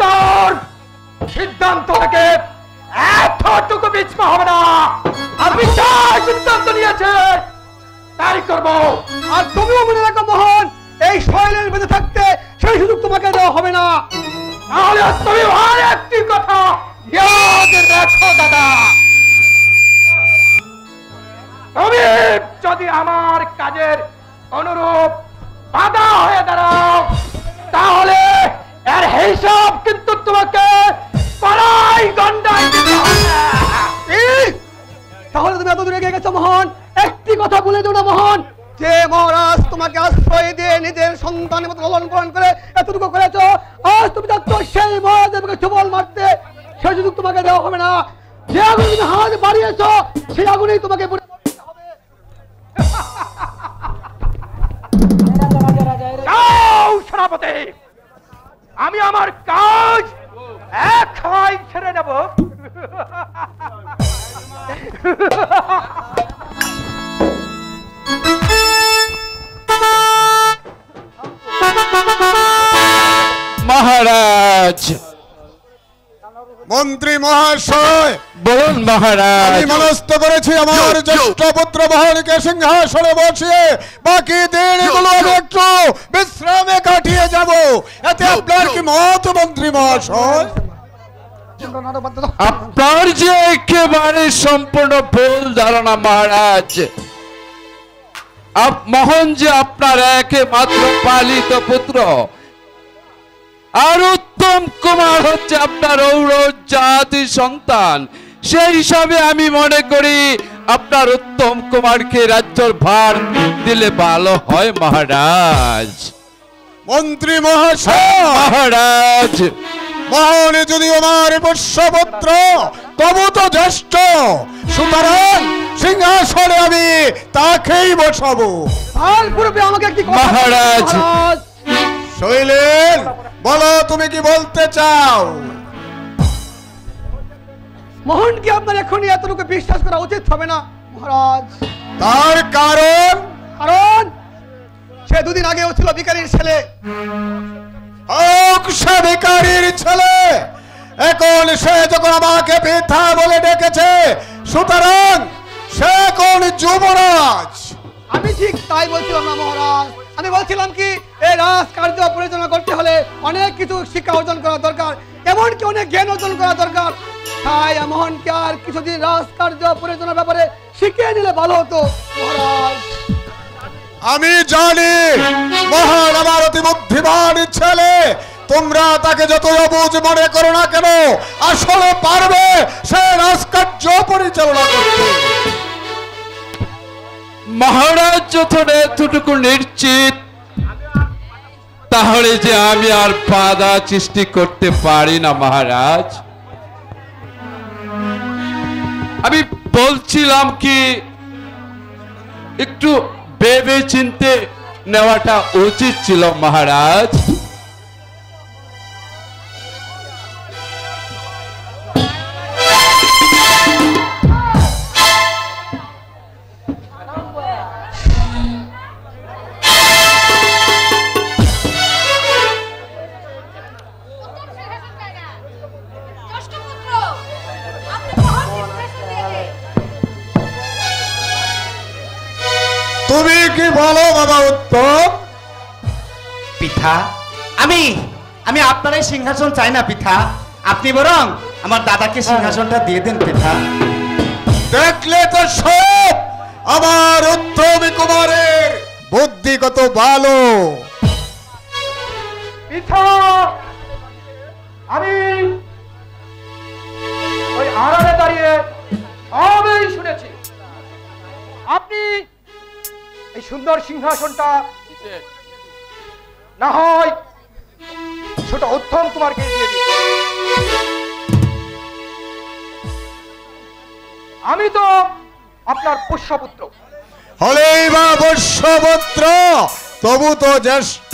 তোর সিদ্ধান্ত থেকে এতটুকু পিছপা হবে না। আমি তাই সিদ্ধান্ত নিয়েছে, তাই করবো। আর তুমিও মনে রাখো মোহন, এই শৈলের বেঁধে থাকতে সেই সুযোগ তোমাকে দেওয়া হবে না। তাহলে তুমি আর একটি কথা রেখো দাদা, তুমি যদি আমার কাজের অনুরূপ বাধা হয়ে দাঁড়াও, তাহলে এর হিসাব কিন্তু তোমাকে পাড়ায় গন্ডায় দিতে হবে। তাহলে তুমি এত দূরে গেছো মোহন, একটি কথা বলে দাও না মোহন, যে মহারাজ তোমাকে আশ্রয় দিয়ে নিজের সন্তানের মতো লালন পালন করে এতটুকু করেছো, আজ তুমি যাচ্ছ সেই মহাদেবকে ছবল মারতে, সেই সুযোগ তোমাকে দেওয়া হবে না। যে আগুন তুমি হাত বাড়িয়েছো, সেই আগুনেই তোমাকে পুড়ে মরতে হবে। সেনাপতি, আমি আমার কাজ একাই ছেড়ে নেব। মহারাজ, মন্ত্রী মহাশয়, বলুন মহারাজ। আমি মনস্থ করেছি আমার জ্যেষ্ঠ পুত্র মোহনকে সিংহাসনে বসিয়ে বাকি দিনগুলো আমি একটু বিশ্রামে কাটিয়ে যাব। এতে আপনার কি মত মন্ত্রী মহাশয়? আপনার যে একেবারে সম্পূর্ণ ভুল ধারণা মহারাজ। মোহন যে আপনার একমাত্র পালিত পুত্র, আর উত্তম কুমার হচ্ছে আপনার ঔরস জাতি সন্তান। সেই হিসাবে আমি মনে করি আপনার উত্তম কুমারকে রাজ্যের ভার দিলে ভালো হয় মহারাজ। মন্ত্রী মহাশয়, মহারাজ, মোহন যদি আমার পোষ্যপুত্র, তবু তো জ্যেষ্ঠ, সুতরাং সিংহাসনে আমি তাকেই বসাবো। তার পূর্বে আমাকে একটি কথা মহারাজ। মহারাজ, শৈলেন, বলো তুমি কি বলতে চাও? মোহনকে আপনার এখনই এতটুকু বিশ্বাস করা উচিত হবে না মহারাজ। তার কারণ? কারণ সে দুদিন আগেও ছিল ভিখারির ছেলে। সে ভিখারির ছেলে, এখন সে যখন আমাকে পিতা বলে ডেকেছে, সুতরাং সে কোন যুবরাজ। আমি ঠিক তাই বলছিলাম না মহারাজ, আমি বলছিলাম কি এই রাজকার্য পরিচালনা করতে হলে অনেক কিছু শিক্ষা অর্জন করা দরকার, এমনকি অনেক জ্ঞান অর্জন করা দরকার। তাই মোহনকে আর কিছুদিন রাজকার্য পরিচালনার ব্যাপারে শিখিয়ে নিলে ভালো হতো মহারাজ। আমি জানি মোহন আমার অতি বুদ্ধিমান ছেলে, তোমরা তাকে যত অবুঝ মনে করো না কেন, আসলে পারবে সে রাজকার্য পরিচালনা করতে। মহারাজ যখন এতটুকু নিশ্চিত, তাহলে যে আমি আর বাধা সৃষ্টি করতে পারি না মহারাজ। আমি বলছিলাম কি একটু ভেবে চিনতে নেওয়াটা উচিত ছিল মহারাজ। তুমি কি বলো বাবা উত্তম? পিতা, আমি আপনার এই সিংহাসন চাই না পিতা, আপনি বরং আমার দাদাকে সিংহাসনটা দিয়ে দেন পিতা। দেখলে তো সব আমার উত্তম কুমারের বুদ্ধি কত ভালো। পিতা, আমি ওই আড়ালে দাঁড়িয়ে সবই শুনেছি। আপনি এই সুন্দর সিংহাসনটা না হয় ছোট উত্তম কুমারকে দিয়ে দিন। আমি তো আপনার পুষ্যপুত্র। হলেই বা বৈশ্যপুত্র, তবু তো জ্যেষ্ঠ।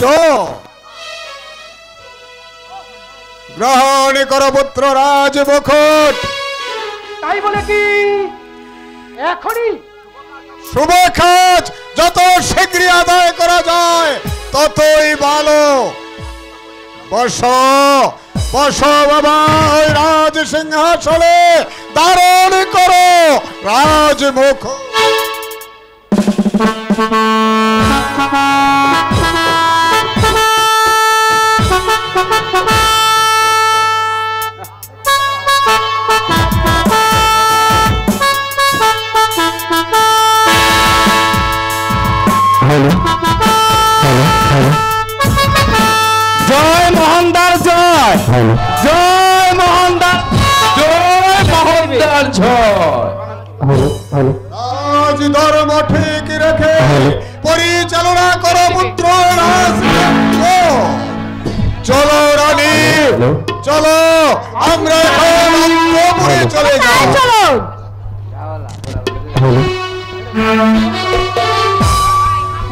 গ্রহণ কর পুত্র রাজ মুকুট। তাই বলে কি এখনই শুভ কাজ যত শীঘ্রই আদায় করা যায় ততই ভালো। বস বস বাবা, ওই রাজ সিংহাসনে ধারণ করো রাজ মুকুট। জয় মোহনদার জয়, জয় মোহনদার, জয় মোহনদার জয়। রাজ ধর্ম ঠিক রেখে পরিচালনা করো পুত্র রাজ। চলো রানী, চলো আমরা এখন অন্তঃপুরে চলে যাই। চলো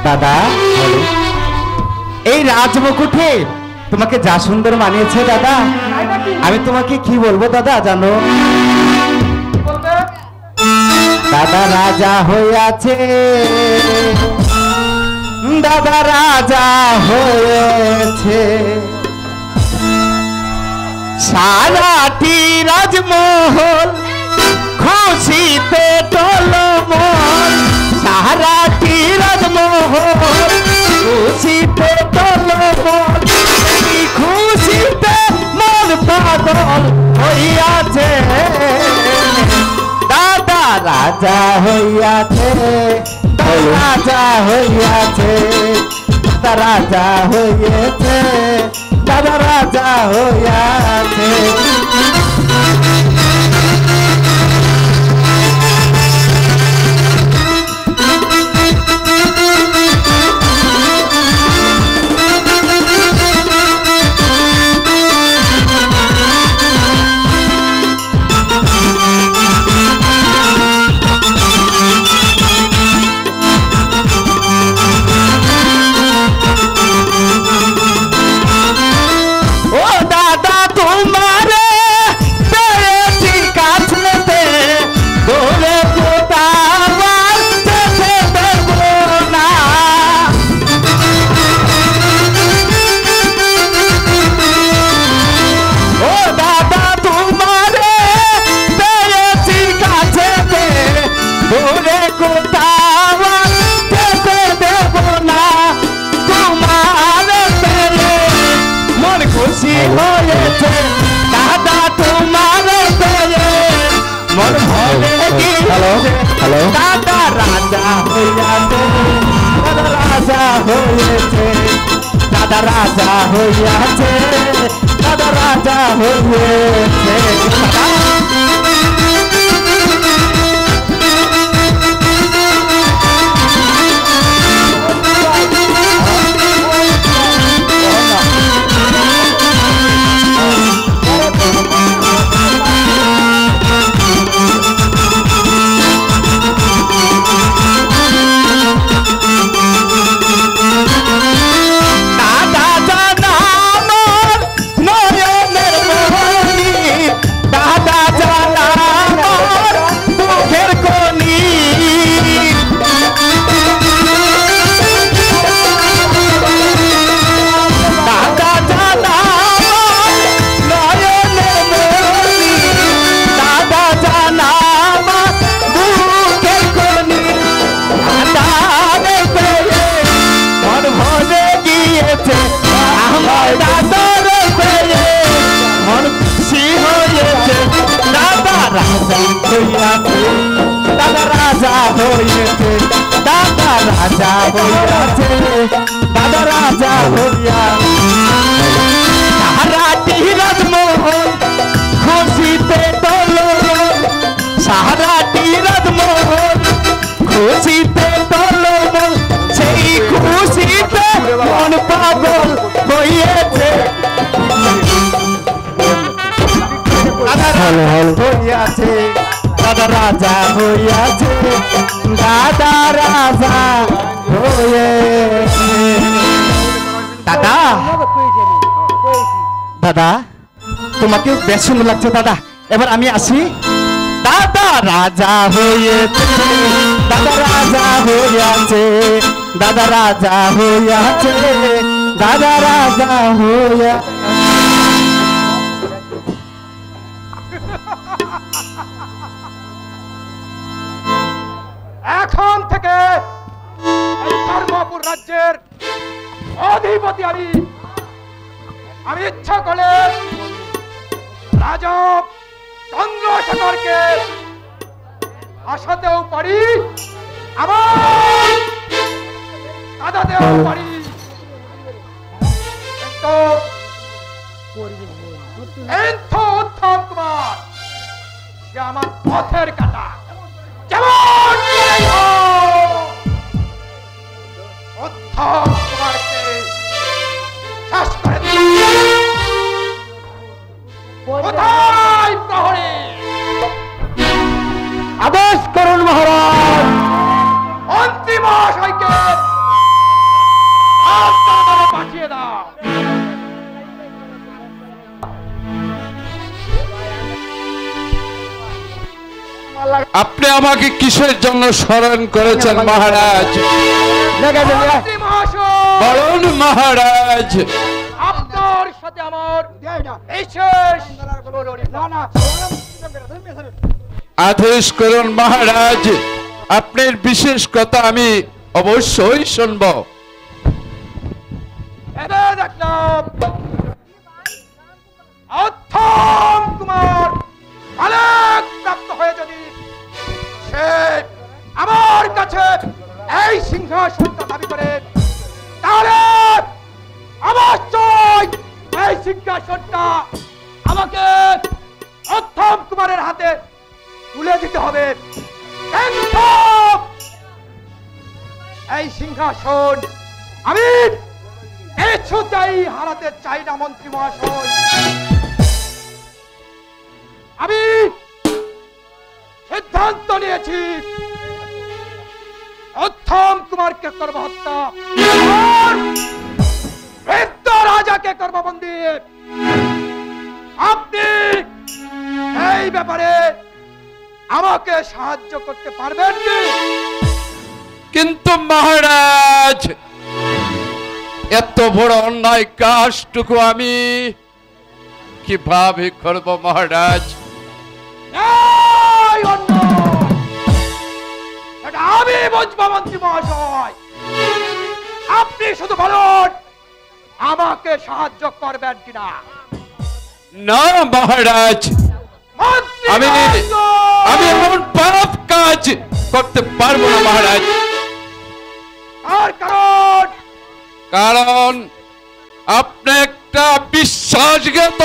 দাদা, এই রাজমুকুটে তোমাকে যা সুন্দর মানিয়েছে দাদা, আমি তোমাকে কি বলবো দাদা জানো? দাদা রাজা হইয়াছে, দাদা রাজা হয়েছে, সারাটি রাজমহল খুশিতে টলমল, সারাটি রাজমহল খুশিতে টলমল, খুশিতে মন পাগল হইয়াছে। দাদা রাজা হইয়াছে, রাজা হইয়াছে, দাদা রাজা হইয়াছে, দাদা রাজা হইয়াছে। দাদা রাজা হইয়াছে, দাদা রাজা হয়েছে, দাদা রাজা হইয়াছে, দাদা রাজা হয়েছে। দাদা রাজা হইয়াছে, দাদা রাজা হইয়াছে, দাদা রাজা হইয়াছে, সারাটি রাজমহল খুশিতে টলমল, সারাটি রাজমহল খুশিতে টলমল, সেই খুশিতে মন পাগল হইয়াছে। দাদা রাজা হইয়াছে, দাদা রাজা হইয়াছে দাদা রাজা হয়েছে। দাদা দাদা তোমাকে বেশ সুন্দর লাগছে দাদা, এবার আমি আসি। দাদা রাজা হয়েছে দাদা রাজা হইয়াছে দাদা রাজা হইয়াছে দাদা রাজা হইয়া। এখন থেকে এই ধর্মপুর রাজ্যের অধিপতি আমি ইচ্ছা করলে রাজা চন্দ্রশেখরকে আসাতেও পারি, আবার কাঁদাতেও পারি, কিন্তু উত্তম কুমার সে আমার পথের কাটা, যেমন করেই হোক উত্তম কুমারকে শেষ করে দিই। কোথায় প্রহরী? আদেশ করুন মহারাজ। মন্ত্রী মহাশয়কে রাজদরবারে পাঠিয়ে দাও। আপনি আমাকে কিসের জন্য স্মরণ করেছেন মহারাজ? মন্ত্রী মহাশয়, বলুন মহারাজ। আপনার সাথে আমার বিশেষ আদেশ করুন মহারাজ, আপনার বিশেষ কথা আমি অবশ্যই শুনব। এবার দেখলাম উত্তম কুমার অনেক প্রাপ্ত হয়ে যদি সে আমার কাছে এই সিংহাসনটা দাবি করে, তাহলে অবশ্যই এই সিংহাসনটা আমাকে উত্তম কুমারের হাতে তুলে দিতে হবে। কিন্তু এই সিংহাসন আমি কিছুতেই হারাতে চাই না মন্ত্রী মহাশয়। আমি সিদ্ধান্ত নিয়েছি উত্তম কুমারকে করব হত্যা, আর বৃদ্ধ রাজাকে করব বন্দী। আপনি এই ব্যাপারে আমাকে সাহায্য করতে পারবেন কি? কিন্তু মহারাজ, এত বড় অন্যায় কাজটুকু আমি কিভাবে করব মহারাজ? এই অন্যায়, এটা আমি বুঝবো মন্ত্রী মহাশয়। আপনি শুধু বলুন আমাকে সাহায্য করবেন কিনা। না মহারাজ, মন্ত্রী আমি মহাশয়! এমন পাপ কাজ করতে পারবো না মহারাজ। আর কারণ কারণ আপনি একটা বিশ্বাসঘাত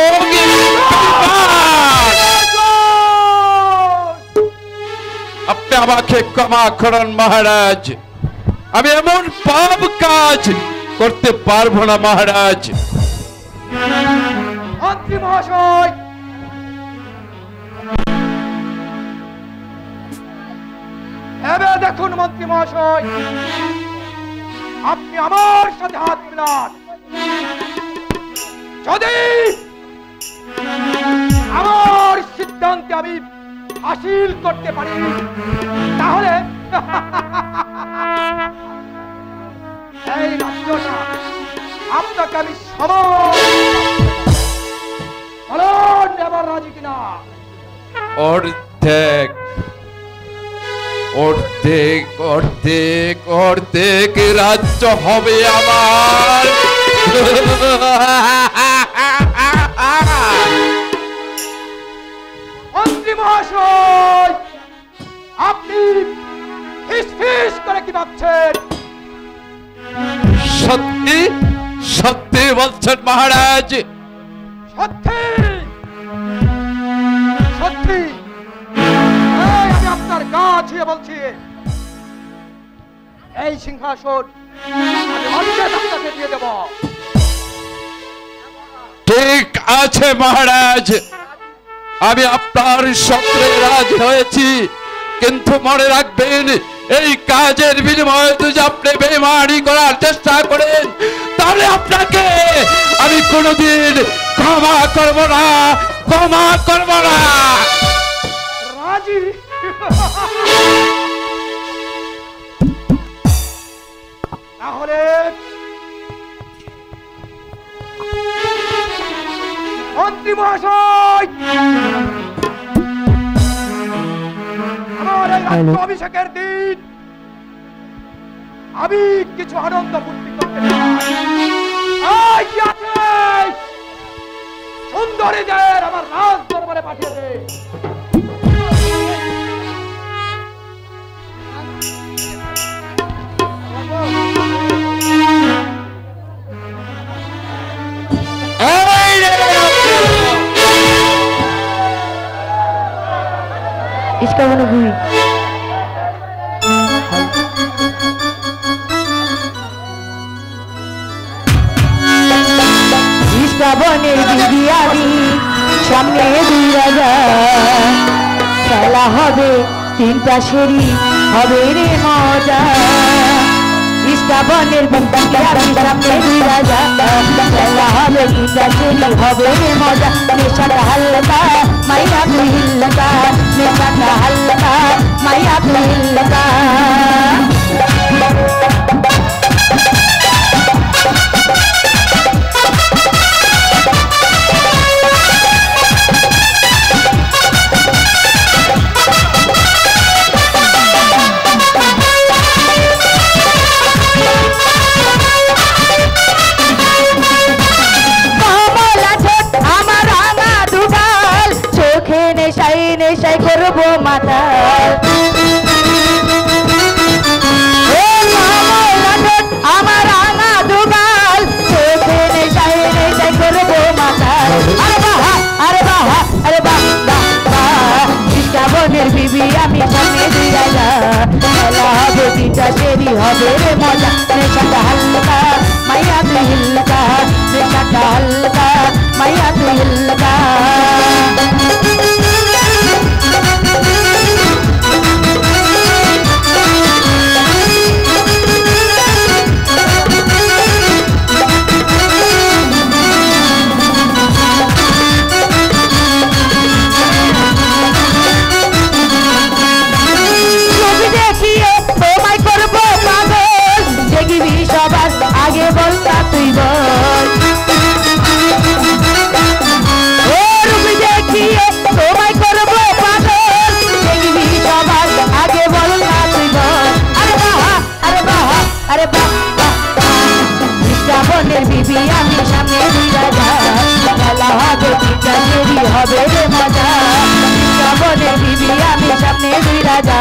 আপনি আমাকে ক্ষমা করুন মহারাজ, আমি এমন পাপ কাজ করতে পারবো না মহারাজ। মন্ত্রী মহাশয়, এবার দেখুন মন্ত্রী মহাশয়, আপনি আমার সাথে হাত মিলান। যদি আমার সিদ্ধান্তে আমি হাসিল করতে পারি, তাহলে এই রাজ্যটা আপনাকে আমি বলুন এবার রাজি কিনা। অর্ধেক অর্ধেক অর্ধেক অর্ধেক রাজ্য হবে আমার। মন্ত্রী মহাশয়, আপনি ফিস করে কি ভাবছেন? সত্যি সত্যি বলছেন মহারাজ? সত্যি সত্যি, এই আমি আপনার গা ছুঁয়ে বলছি, এই সিংহাসন আমি অন্যের আপনাকে দিয়ে দেব। ঠিক আছে মহারাজ, আমি আপনার সত্রে রাজি হয়েছি, কিন্তু মনে রাখবেন এই কাজের বিনিময়ে যদি আপনি বেঈমানি করার চেষ্টা করেন তাহলে আপনাকে আমি কোনোদিন ক্ষমা করব না, ক্ষমা করব না। রাজি তাহলে মন্ত্রী মহাশয়, আমার এই অভিষেকের দিন আমি কিছু আনন্দ ফুর্তি করতে চাই। কি আছে সুন্দরীদের আমার রাজ দরবারে পাঠিয়ে দে। इसका मन हुई इसका बने बिगियानी सामने दुई राजा खेला হবে তিনটা সেরি হবে রে মজা इसका बने बिगियानी सामने दुई राजा खेला হবে তিনটা সেরি হবে রে মজা নেশাটা হালকা মাইয়া তুই হিলকা নেশাটা হালকা মাইয়া তুই হিলকা নেশাই করবো মাথা আমার রাঙা দুগাল চোখে নেশাই নেশাই করবো মাথা আরে বাহা আরে বাহা আরে বাহ ইস্কা বনের বিবি আমি সামনে দুই রাজা খেলা হবে তিনটা সেরি হবে রে মজা নেশাটা হালকা মাইয়া তুই হিলকা নেশাটা হালকা মাইয়া তুই হিলকা সবার আগে বলতা তুই বল ও রূপে দেখিয়ে তোমায় করবো পাগল দেখবি সবার আগে বলতা তুই বল আরে বাহা আরে বাহা আরে বাহ বনের বিবি আমি সামনে দুই রাজা খেলা হবে তিনটা সেরি হবে রে মজা বনের বিবি আমি সামনে দুই রাজা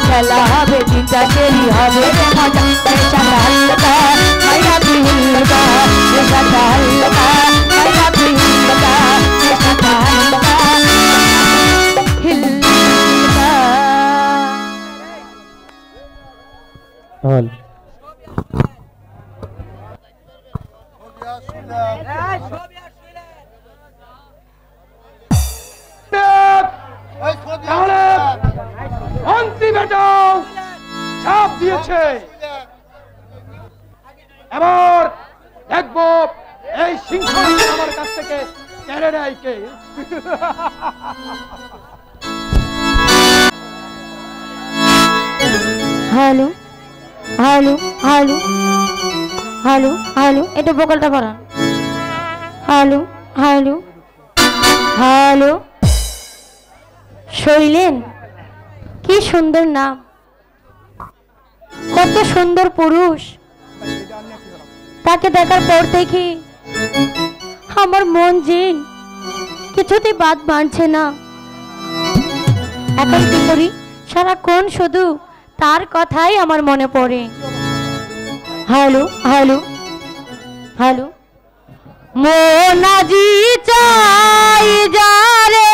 খেলা হবে তিনটা সেরি হবে রে মজা নেশাটা হালকা মাইয়া তুই হিলকা নেশাটা হালকা মাইয়া তুই হিলকা নেশাটা হালকা হিলকা তাহলে মন্ত্রী বেটাও ছাপ দিয়েছে, এবার দেখবো এই সিংহাসন আমার কাছ থেকে কেড়ে নেয় কে। Hello hello hello hello hello এটা বকলটা পড়া হ্যালো হ্যালো হ্যালো শৈলেন কি সুন্দর নাম, কত সুন্দর পুরুষ, তাকে দেখার পর দেখি আমার মন যে কিছুতেই বাদ মানছে না। এখন কি করি, সারাক্ষণ শুধু তার কথাই আমার মনে পড়ে। হ্যালো হ্যালো হ্যালো মন আজি চাই যারে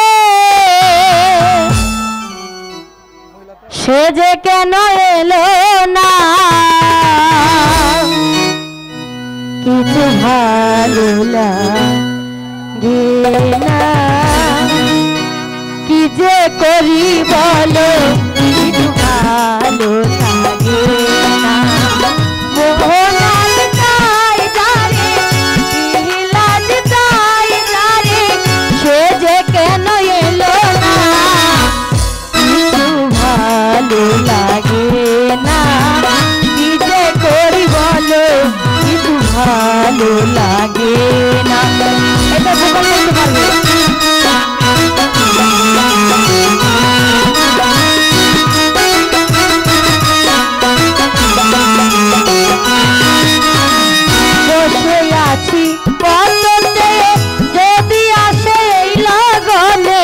সে যে কেন এলো না, কিছু ভালো লাগে না, কি যে করি বলো ভালো লাগে না। এটা ভোকাল করতে পারবে। বসে আছি কততে যদি আসে এই লগনে,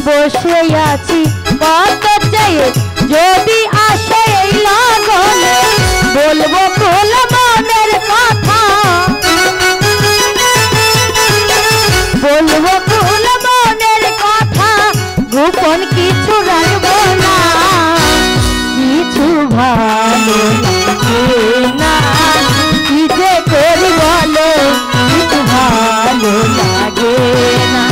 বসে আছি কত চেয়ে যদি আসে এই লগনে, বলবো কোন মনের কথা, বলবো কোন মনের কথা, গোপন কিছু রাখবো না। কিছু ভালো লাগে না, কি যে করি বলো, কিছু ভালো লাগে না।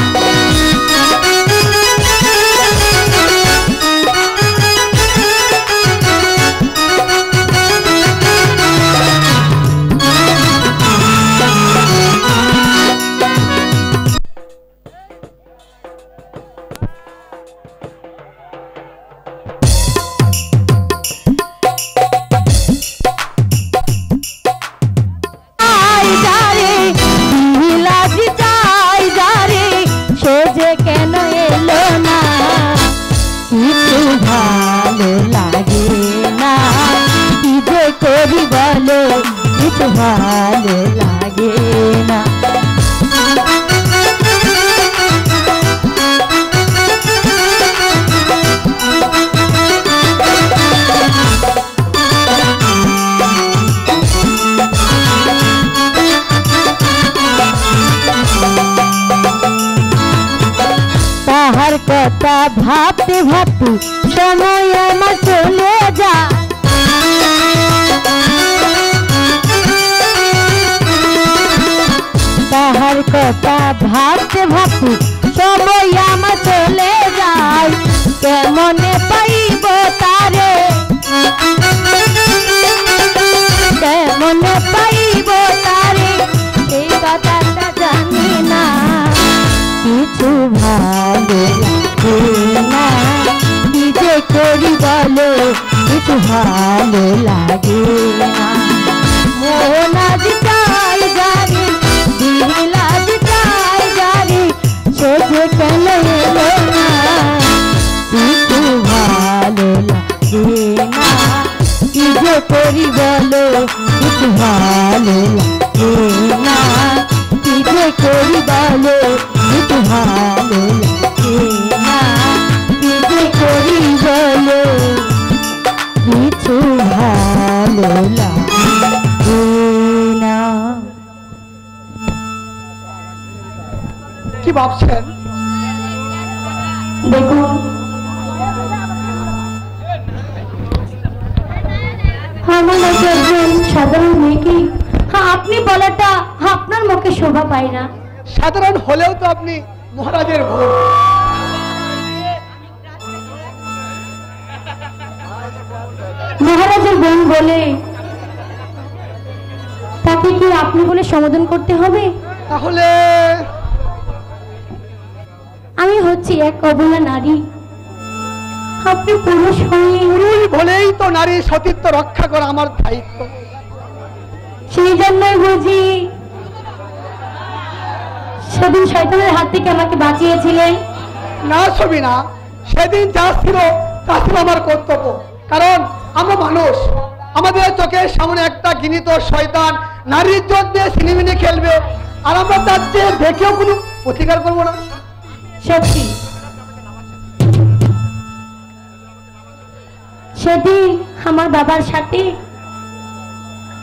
কেন এলো না, কিছু ভালো লাগে না, কি যে করি বলো, কিছু ভালো লাগে না। তাহার কথা ভাবতে ভাবতে সময় আমার চলে যায়, তাহার কথা ভাবতে ভাবতে সময় আমার চলে যায়। কেমনে পাইব তারে, কেমনে পাইব তারে, এই কথাটা জানি না। কিছু ভালো লাগে না, কি যে করি বলো, কিছু ভালো লাগে না। মন আজ চাই জানি, দিল আজ চাই জানি, সে যে কেন এলো না, কিছু ভালো লাগে না, কি যে করি বলো, কিছু ভালো লাগে না, কি যে করি বলো, কিছু ভালো লাগে না, কি যে করি বলো, কিছু ভালো লাগে না। কি ভাবছেন? দেখুন, আমার মতো একজন সাধারণ মেয়েকে আপনি বলাটা আপনার মুখে শোভা পায় না। সাধারণ হলেও তো আপনি মহারাজের বোন। মহারাজের বোন বলে তাকে কি আপনি বলে সম্বোধন করতে হবে? তাহলে আমি হচ্ছি এক অবলা নারী, আপনি পুরুষ হয়ে বলেই তো নারী সতীত্ব রক্ষা করা আমার দায়িত্ব। সেই জন্যই বুঝি সেদিন শয়তানের হাত থেকে আমাকে বাঁচিয়েছিলেন। না ছবি না, সেদিন যা ছিল তা ছিল আমার কর্তব্য। কারণ আমরা মানুষ, আমাদের চোখের সামনে একটা ঘৃণিত শয়তান নারীর জোর দিয়ে সিনেমিনে খেলবে, আর আমরা তার চেয়ে দেখেও কোনো প্রতিকার করবো না। সত্যি সেদিন আমার বাবার সাথে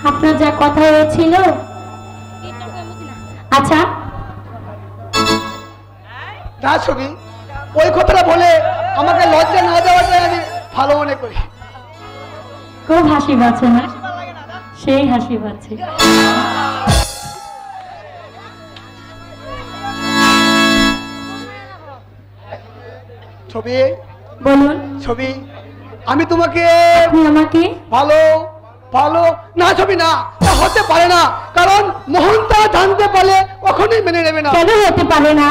আপনার যা কথা হয়েছিল, আচ্ছা না ছবি, ওই কথাটা বলে আমাকে লজ্জা না দেওয়াটাই আমি ভালো মনে করি। খুব হাসি পাচ্ছে না? সেই হাসি পাচ্ছে। ছবি বলুন। ছবি, আমি তোমাকে আমাকে ভালো ভালো না ছবি না, তা হতে পারে না। কারণ মোহনটা জানতে পারলে কখনোই মেনে নেবে না। কেন হতে পারে না?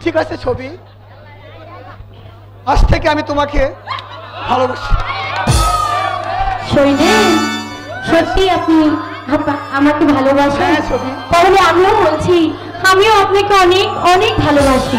ঠিক আছে ছবি, আজ থেকে আমি তোমাকে ভালোবাসি। শৈলেন, সত্যি আপনি আমাকে ভালোবাসেন? তাহলে আমিও বলছি, আমিও আপনাকে অনেক অনেক ভালোবাসি।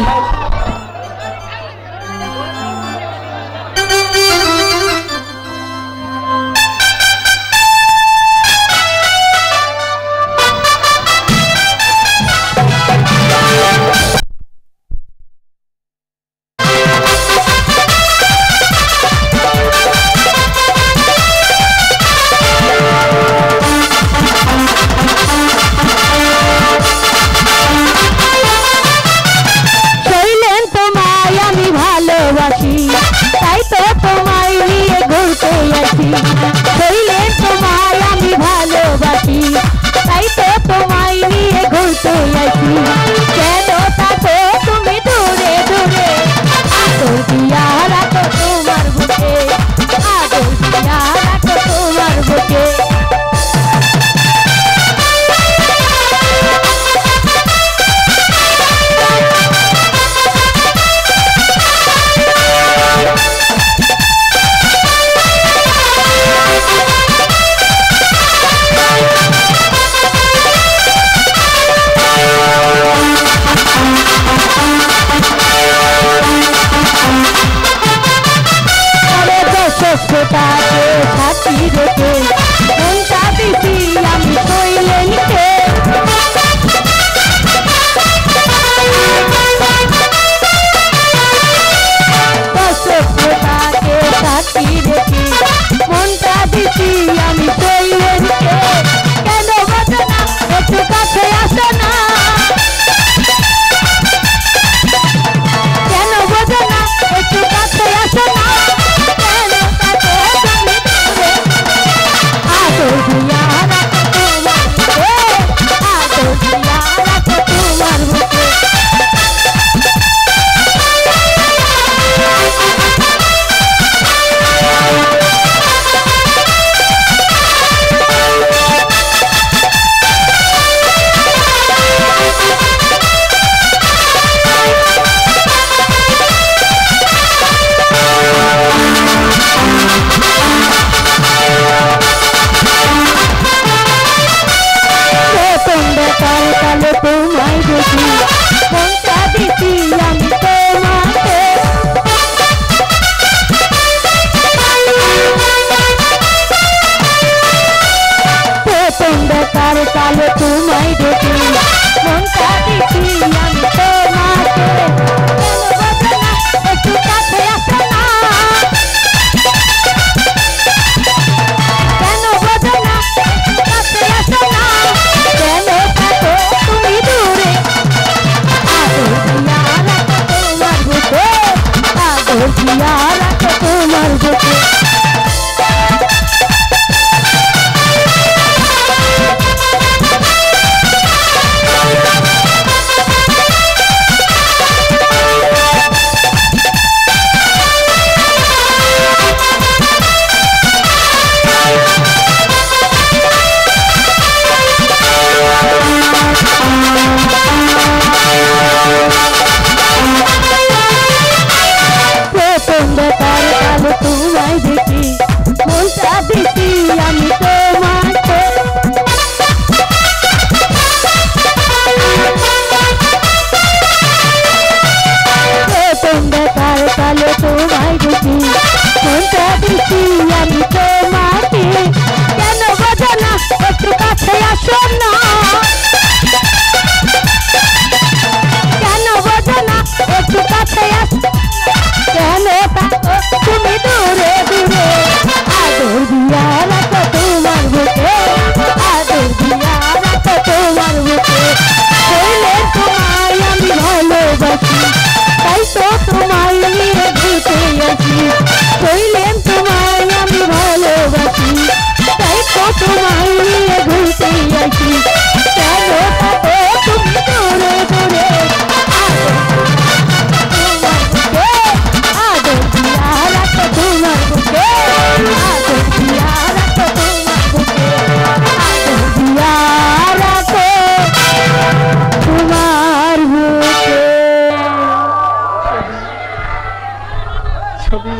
ছবি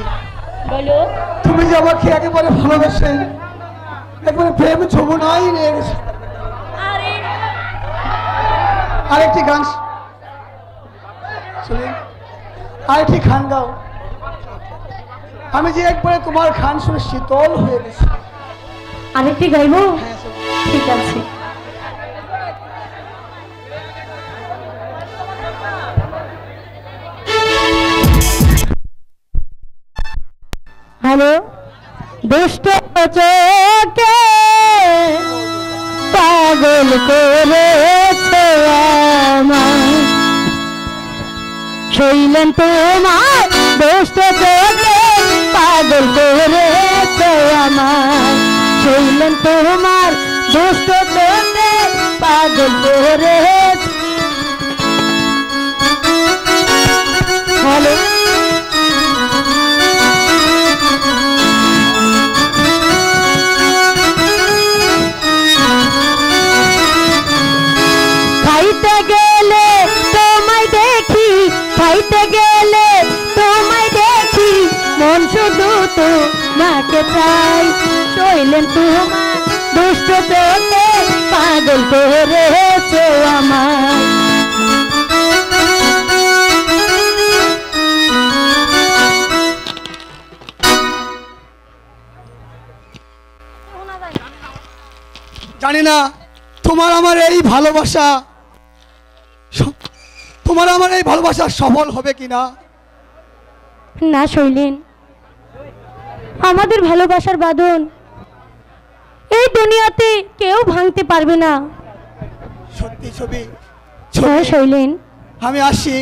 বলো তুমি যে আমাকে একেবারে ভালোবাসে একবারে প্রেম যমুনাই নিয়ে গেছে। আরে আরেকটি গান শুনি, আরেকটি গান গাও। আমি যে একবারে তোমার গান শুনে শীতল হয়ে গেছি। আরেকটি গাইবো? ঠিক আছে। হ্যালো, দুষ্ট চোখে পাগল করেছে আমায়, শৈলেন তোমার দুষ্ট চোখে পাগল করেছে আমায়, শৈলেন তোমার দুষ্ট চোখে পাগল করেছে। হ্যালো, খাইতে গেলে তোমায় দেখি, খাইতে গেলে তোমায় দেখি, মন শুধু তোমাকে চাই, শৈলেন তোমার দুষ্ট চোখে পাগল করেছে আমায়। জানি না তোমার আমার এই ভালোবাসা, তোমার আমার এই ভালোবাসা সফল হবে কিনা। না শৈলেন, আমাদের ভালোবাসার বাঁধন এই দুনিয়াতে কেউ ভাঙতে পারবে না। সত্যি ছবি, হ্যাঁ শৈলেন, আমি আসি।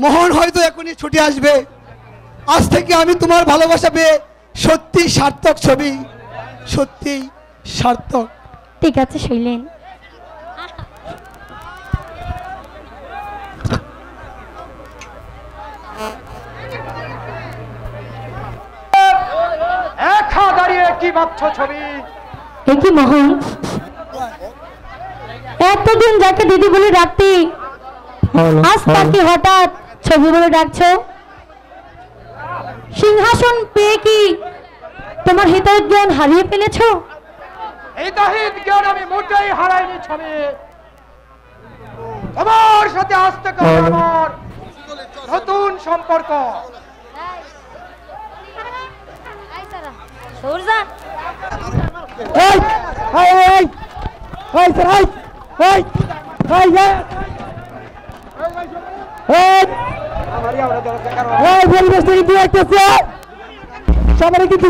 মোহন হয়তো এখনই ছুটে আসবে। আজ থেকে আমি তোমার ভালোবাসা পেয়ে সত্যি সার্থক ছবি, সত্যি সার্থক। ঠিক আছে শৈলেন। দাঁড়িয়ে কি ভাবছো ছবি? এ কি মোহন, এতদিন যাকে দিদি বলে ডাকতি, আজ তাকে হঠাৎ ছবি বলে ডাকছো? সিংহাসন পেয়ে কি তোমার হিতাহিত জ্ঞান হারিয়ে ফেলেছো? হিতাহিত জ্ঞান আমি মোটেই হারাইনি ছবি। তোমার সাথে আজ থেকে আমার নতুন সম্পর্ক। সবাই কিন্তু